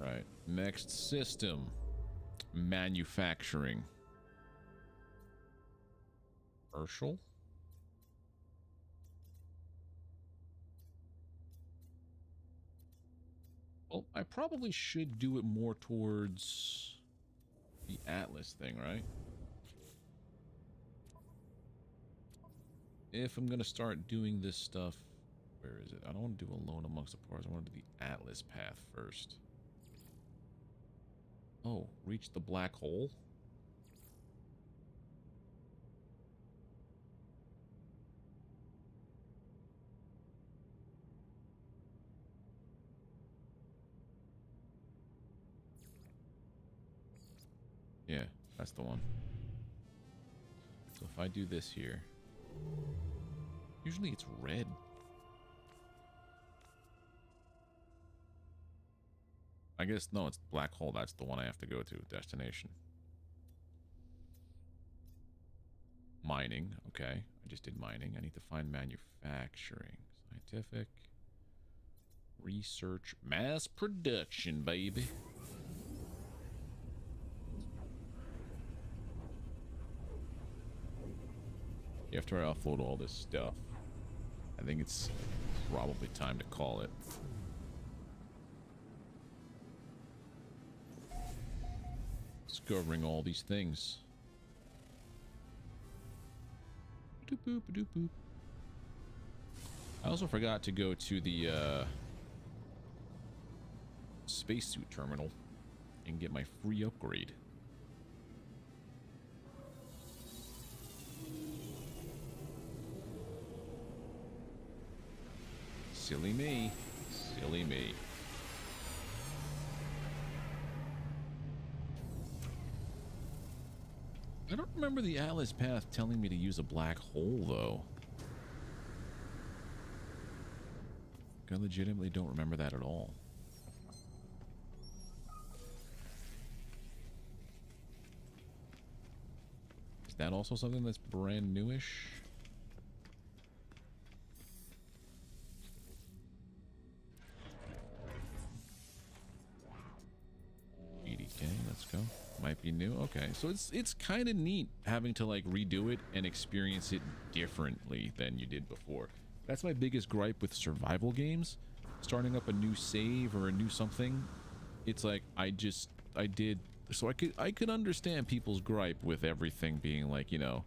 Right. Next system. Manufacturing. Commercial. Well, I probably should do it more towards the Atlas thing, right? If I'm gonna start doing this stuff, where is it? I don't want to do Alone Amongst the Stars. I want to do the Atlas path first. Oh, reach the black hole? Yeah, that's the one. So if I do this here, usually it's red. I guess, no, it's black hole. That's the one I have to go to. Destination. Mining. Okay. I just did mining. I need to find manufacturing. Scientific. Research. Mass production, baby. After I offload all this stuff, I think it's probably time to call it. Discovering all these things. Doop boop doop boop. I also forgot to go to the spacesuit terminal and get my free upgrade. Silly me. Silly me. I don't remember the Atlas path telling me to use a black hole, though. I legitimately don't remember that at all. Is that also something that's brand newish? Okay, let's go. Might be new. Okay, so it's kind of neat having to like redo it and experience it differently than you did before. That's my biggest gripe with survival games. Starting up a new save or a new something, it's like I did. So I could understand people's gripe with everything being like, you know,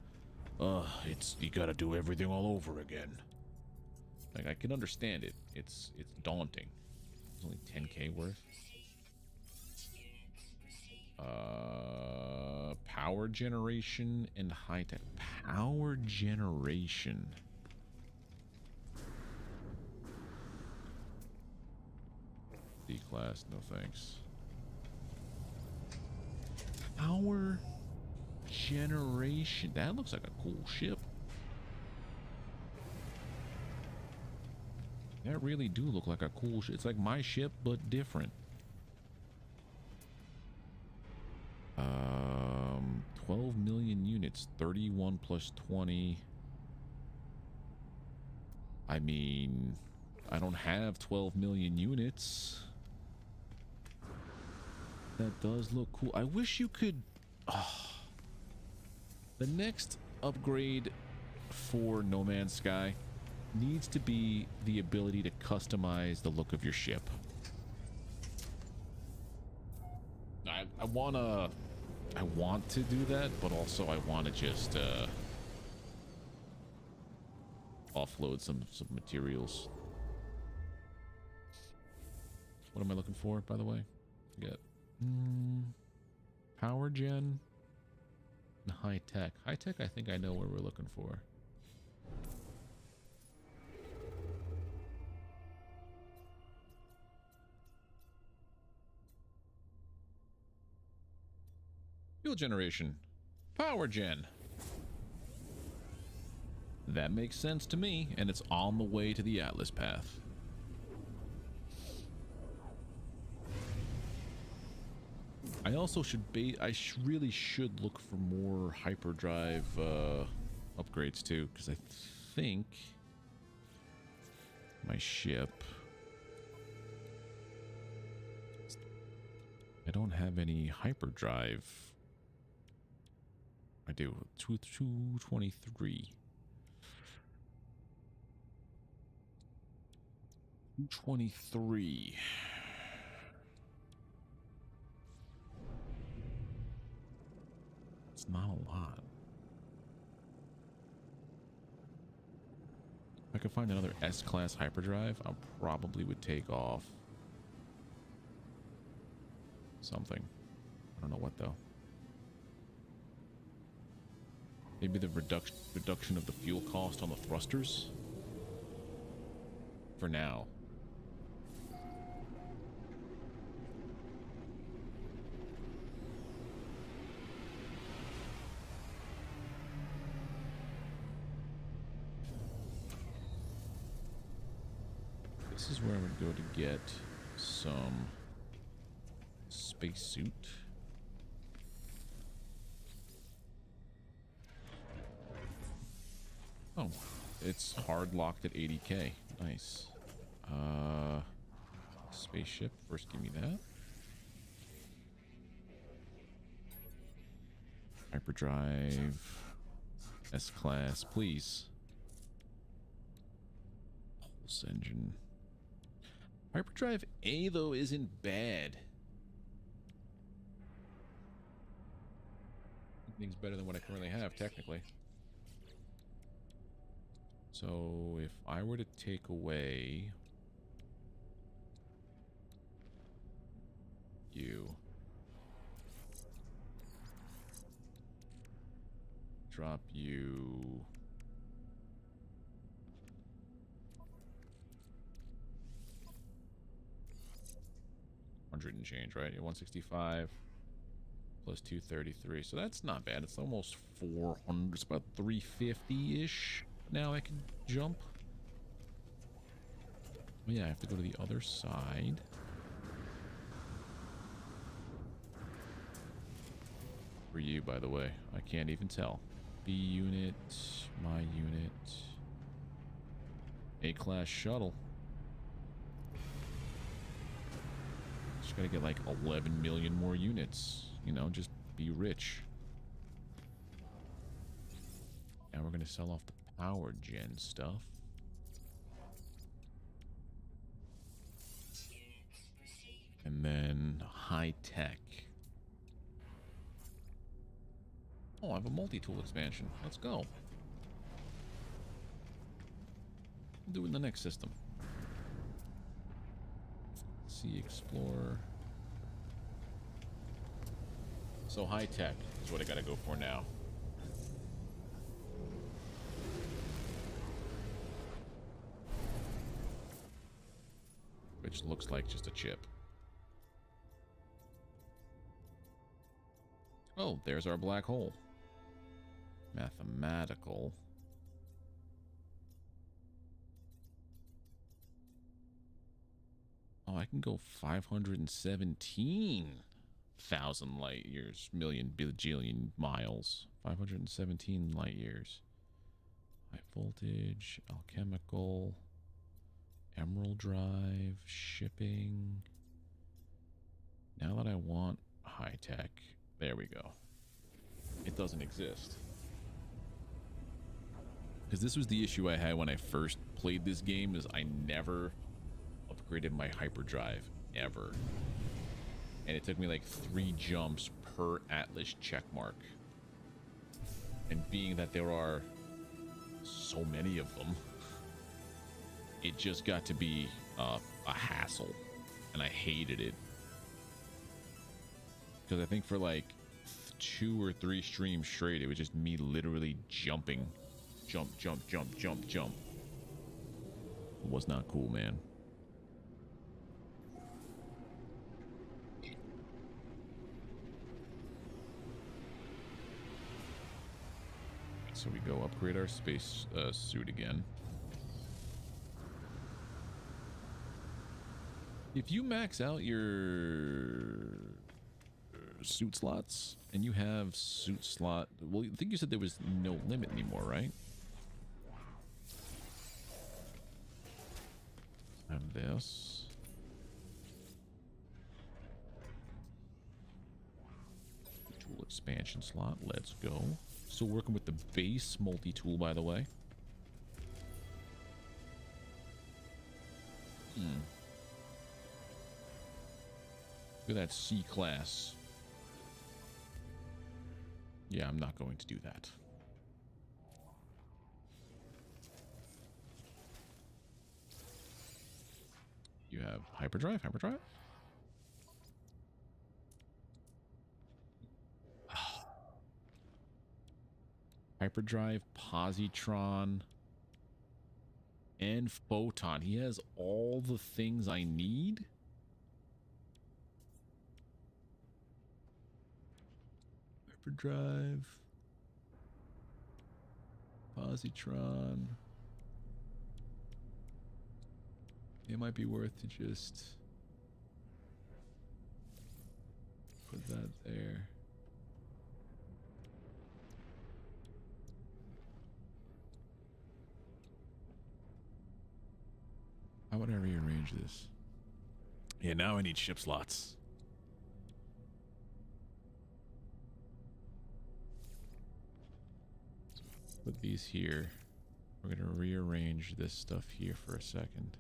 it's you gotta do everything all over again. Like I can understand it. It's daunting. It's only 10K worth. Power generation and high tech. Power generation. D class, no thanks. Power generation. That looks like a cool ship. That really do look like a cool ship. It's like my ship, but different. 12 million units, 31 plus 20. I mean, I don't have 12 million units. That does look cool. I wish you could... The next upgrade for No Man's Sky needs to be the ability to customize the look of your ship. I want to do that, but also I want to just offload some materials. What am I looking for, by the way? Get power gen and high tech. High tech, I think I know where we're looking for. Fuel generation. Power gen. That makes sense to me, and it's on the way to the Atlas path. I also should really should look for more hyperdrive upgrades too, because I think my ship, I don't have any hyperdrive. I do 223. 223. It's not a lot. If I could find another S-class hyperdrive, I probably would take off something. I don't know what though. Maybe the reduction of the fuel cost on the thrusters for now. This is where I would go to get some spacesuit. Oh, it's hard locked at 80K. Nice. Spaceship. First, give me that. Hyperdrive. S-class, please. Pulse engine. Hyperdrive A, though, isn't bad. Things better than what I currently have, technically. So if I were to take away you, drop you, $100 and change, right? You're 165 plus 233, so that's not bad. It's almost 400. It's about 350-ish. Now I can jump. Oh yeah, I have to go to the other side. for you, by the way? I can't even tell. B unit, my unit. A-class shuttle. Just gotta get like 11 million more units. You know, just be rich. Now we're gonna sell off the power gen stuff. And then high tech. Oh, I have a multi-tool expansion. Let's go. We'll do it in the next system. Sea Explorer. So high tech is what I gotta go for now. Which looks like just a chip. Oh, there's our black hole. Mathematical. Oh, I can go 517,000 light years, million, bajillion miles. 517 light years. High voltage, alchemical, emerald drive, shipping. Now that I want high tech, there we go. It doesn't exist. Because this was the issue I had when I first played this game, is I never upgraded my hyperdrive ever. And it took me like 3 jumps per Atlas checkmark. And being that there are so many of them, it just got to be a hassle. And I hated it. Because I think for like 2 or 3 streams straight, it was just me literally jumping. Jump, jump, jump, jump, jump. It was not cool, man. So we go upgrade our space suit again. If you max out your suit slots and you have suit slot, well, I think you said there was no limit anymore, right? I have this. Tool expansion slot. Let's go. Still working with the base multi-tool, by the way. Look at that C-class. Yeah, I'm not going to do that. You have hyperdrive, hyperdrive. Hyperdrive, positron, and photon. He has all the things I need. Hyperdrive, positron. It might be worth to just put that there. How would I rearrange this? Yeah, now I need ship slots. So put these here. We're going to rearrange this stuff here for a second.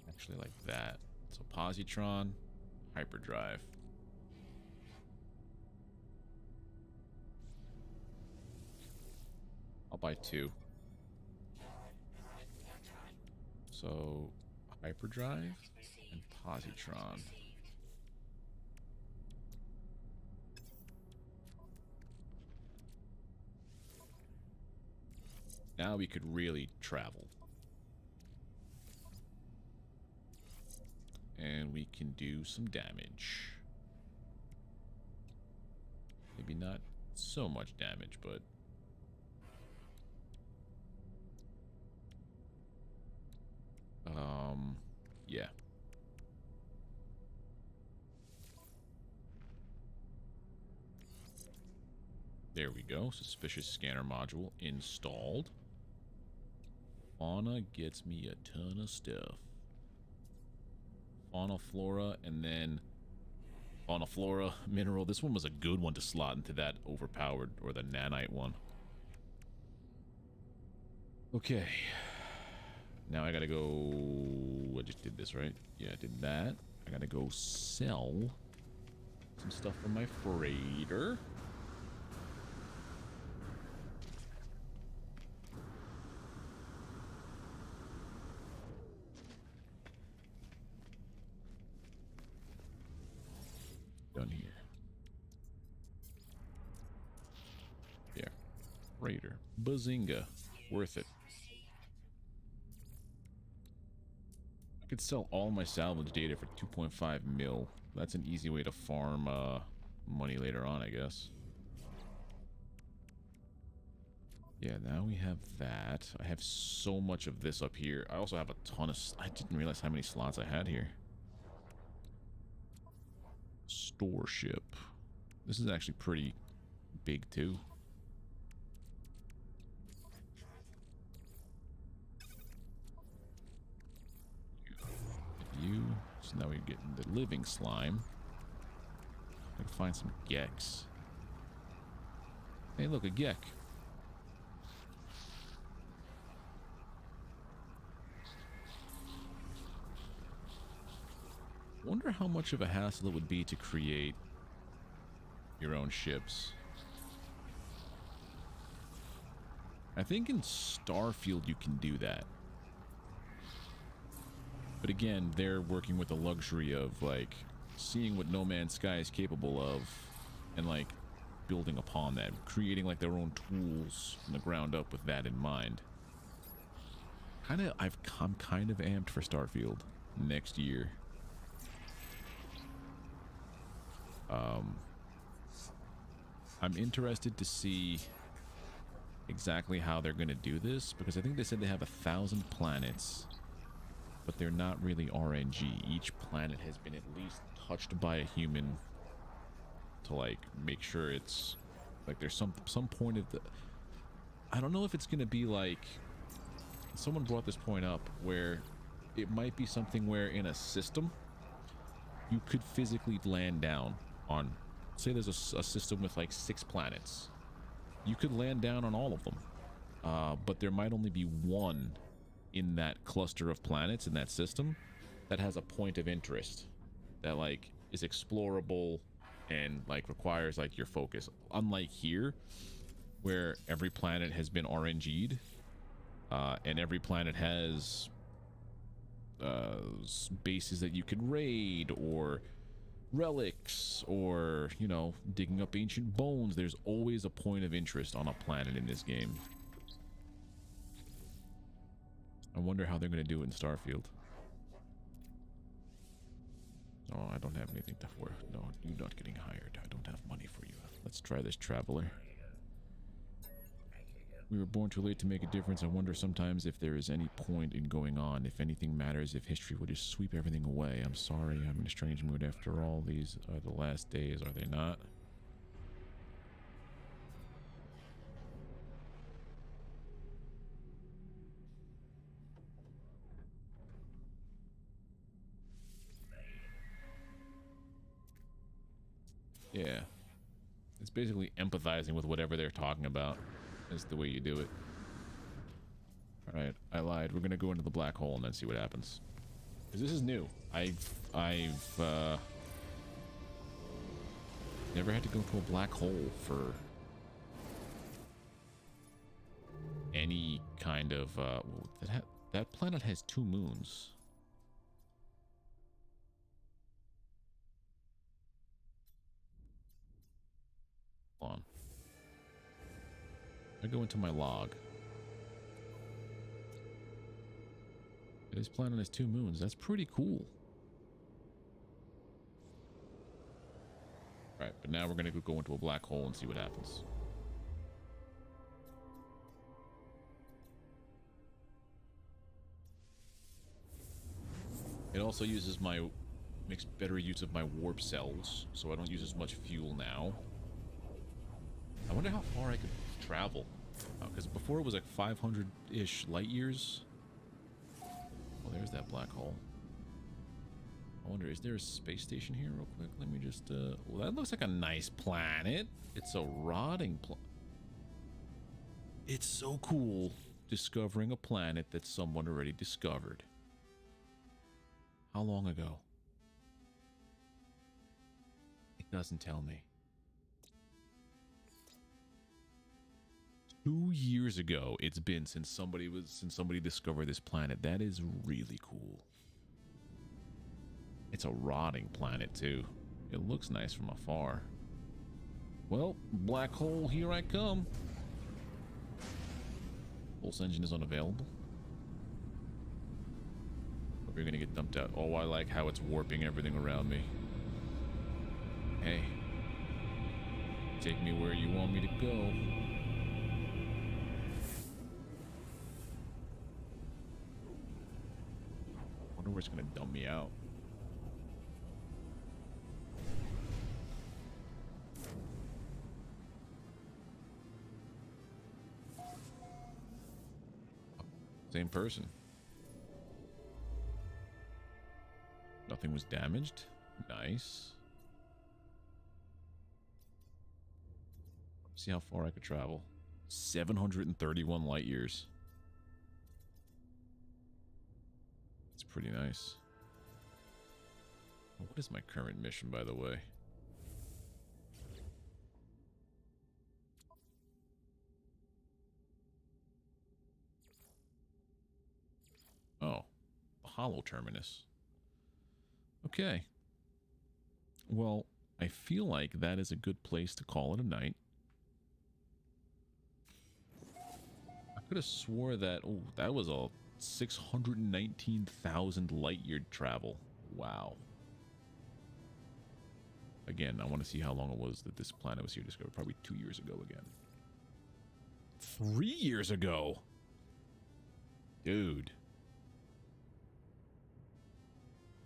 Actually, like that. So positron, hyperdrive. I'll buy 2. So hyperdrive and positron. Now we could really travel. And we can do some damage. Maybe not so much damage, but There we go. Suspicious scanner module installed. Fauna gets me a ton of stuff. Fauna, flora, and then fauna, flora, mineral. This one was a good one to slot into that overpowered or the nanite one. Okay. Now I gotta go... I just did this, right? Yeah, I did that. I gotta go sell some stuff from my freighter. Done here. Yeah. Freighter. Bazinga. Worth it. I could sell all my salvage data for 2.5 mil. That's an easy way to farm money later on, I guess. Yeah, now we have that. I have so much of this up here. I also have a ton of... I didn't realize how many slots I had here. Store ship. This is actually pretty big, too. You. So now we're getting the living slime. I can find some gecks. Hey, look, a geck. Wonder how much of a hassle it would be to create your own ships. I think in Starfield you can do that. But again, they're working with the luxury of, like, seeing what No Man's Sky is capable of and, like, building upon that. Creating, like, their own tools from the ground up with that in mind. I'm kind of amped for Starfield next year. I'm interested to see exactly how they're going to do this, because I think they said they have 1,000 planets, but they're not really RNG. Each planet has been at least touched by a human to, like, make sure it's like there's some point of the... I don't know if it's going to be like... Someone brought this point up where it might be something where in a system you could physically land down on, say there's a system with like 6 planets. You could land down on all of them, but there might only be one in that cluster of planets in that system that has a point of interest that, like, is explorable and, like, requires, like, your focus. Unlike here, where every planet has been RNG'd, and every planet has bases that you can raid, or relics, or, you know, digging up ancient bones. There's always a point of interest on a planet in this game. I wonder how they're going to do it in Starfield. Oh, I don't have anything to work. No, you're not getting hired. I don't have money for you. Let's try this, traveler. We were born too late to make a difference. I wonder sometimes if there is any point in going on, if anything matters, if history would just sweep everything away. I'm sorry, I'm in a strange mood after all. These are the last days, are they not? Yeah. It's basically empathizing with whatever they're talking about. That's the way you do it. Alright, I lied. We're gonna go into the black hole and then see what happens. Because this is new. I've never had to go to a black hole for any kind of that planet has 2 moons. Hold on. I go into my log. This planet has 2 moons. That's pretty cool. Alright, but now we're gonna go into a black hole and see what happens. It also uses makes better use of my warp cells, so I don't use as much fuel now. I wonder how far I could travel. Because before it was like 500-ish light years. Well, there's that black hole. I wonder, is there a space station here real quick? Let me just, well, that looks like a nice planet. It's a rotting planet. It's so cool discovering a planet that someone already discovered. How long ago? It doesn't tell me. 2 years ago it's been since somebody discovered this planet. That is really cool. It's a rotting planet too. It looks nice from afar. Well, black hole, here I come. Pulse engine is unavailable. Hope you're gonna get dumped out. Oh, I like how it's warping everything around me. Hey, take me where you want me to go. I wonder where it's gonna dump me out. Same person. Nothing was damaged. Nice. See how far I could travel. 731 light years. It's pretty nice. What is my current mission, by the way? Oh, the Hollow Terminus. Okay. Well, I feel like that is a good place to call it a night. I could have swore that, oh, that was a 619,000 light year travel. Wow. Again, I want to see how long it was that this planet was here discovered. Probably 2 years ago again. 3 years ago? Dude.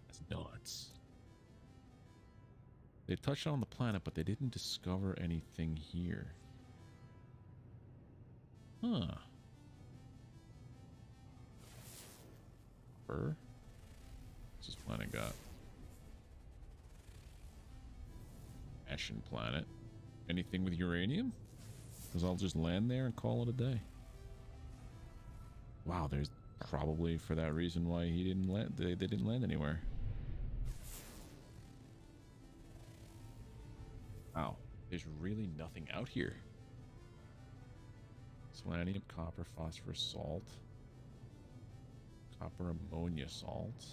That's nuts. They touched on the planet, but they didn't discover anything here. Huh. What's this planet got? Ashen planet. Anything with uranium? Because I'll just land there and call it a day. Wow, there's probably for that reason why he didn't land. They didn't land anywhere. Wow, there's really nothing out here. Selenium, copper, phosphorus, salt. Copper, ammonia, salt.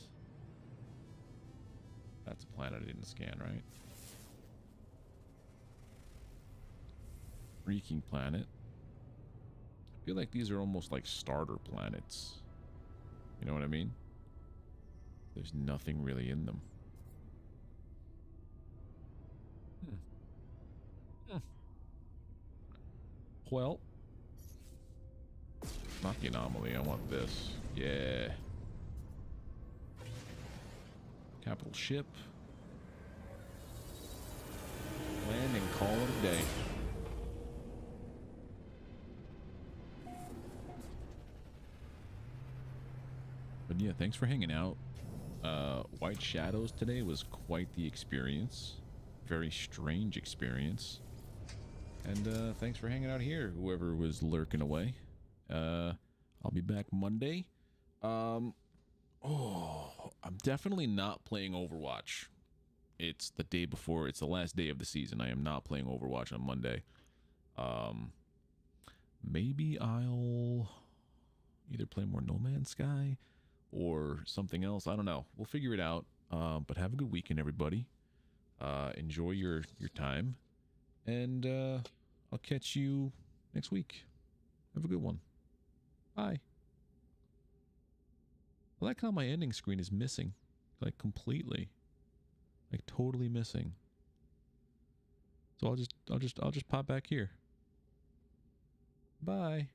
That's a planet I didn't scan, right? Reeking planet. I feel like these are almost like starter planets. You know what I mean? There's nothing really in them. Well, not the anomaly. I want this. Yeah. Capital ship. Land and call it a day. But yeah, thanks for hanging out. White Shadows today was quite the experience. Very strange experience. And thanks for hanging out here, whoever was lurking away. I'll be back Monday. I'm definitely not playing Overwatch. It's the day before. It's the last day of the season. I am not playing Overwatch on Monday. Maybe I'll either play more No Man's Sky or something else. I don't know. We'll figure it out. But have a good weekend, everybody. Enjoy your time. And I'll catch you next week. Have a good one. Bye. I like how my ending screen is missing. Like completely. Like totally missing. So I'll just pop back here. Bye.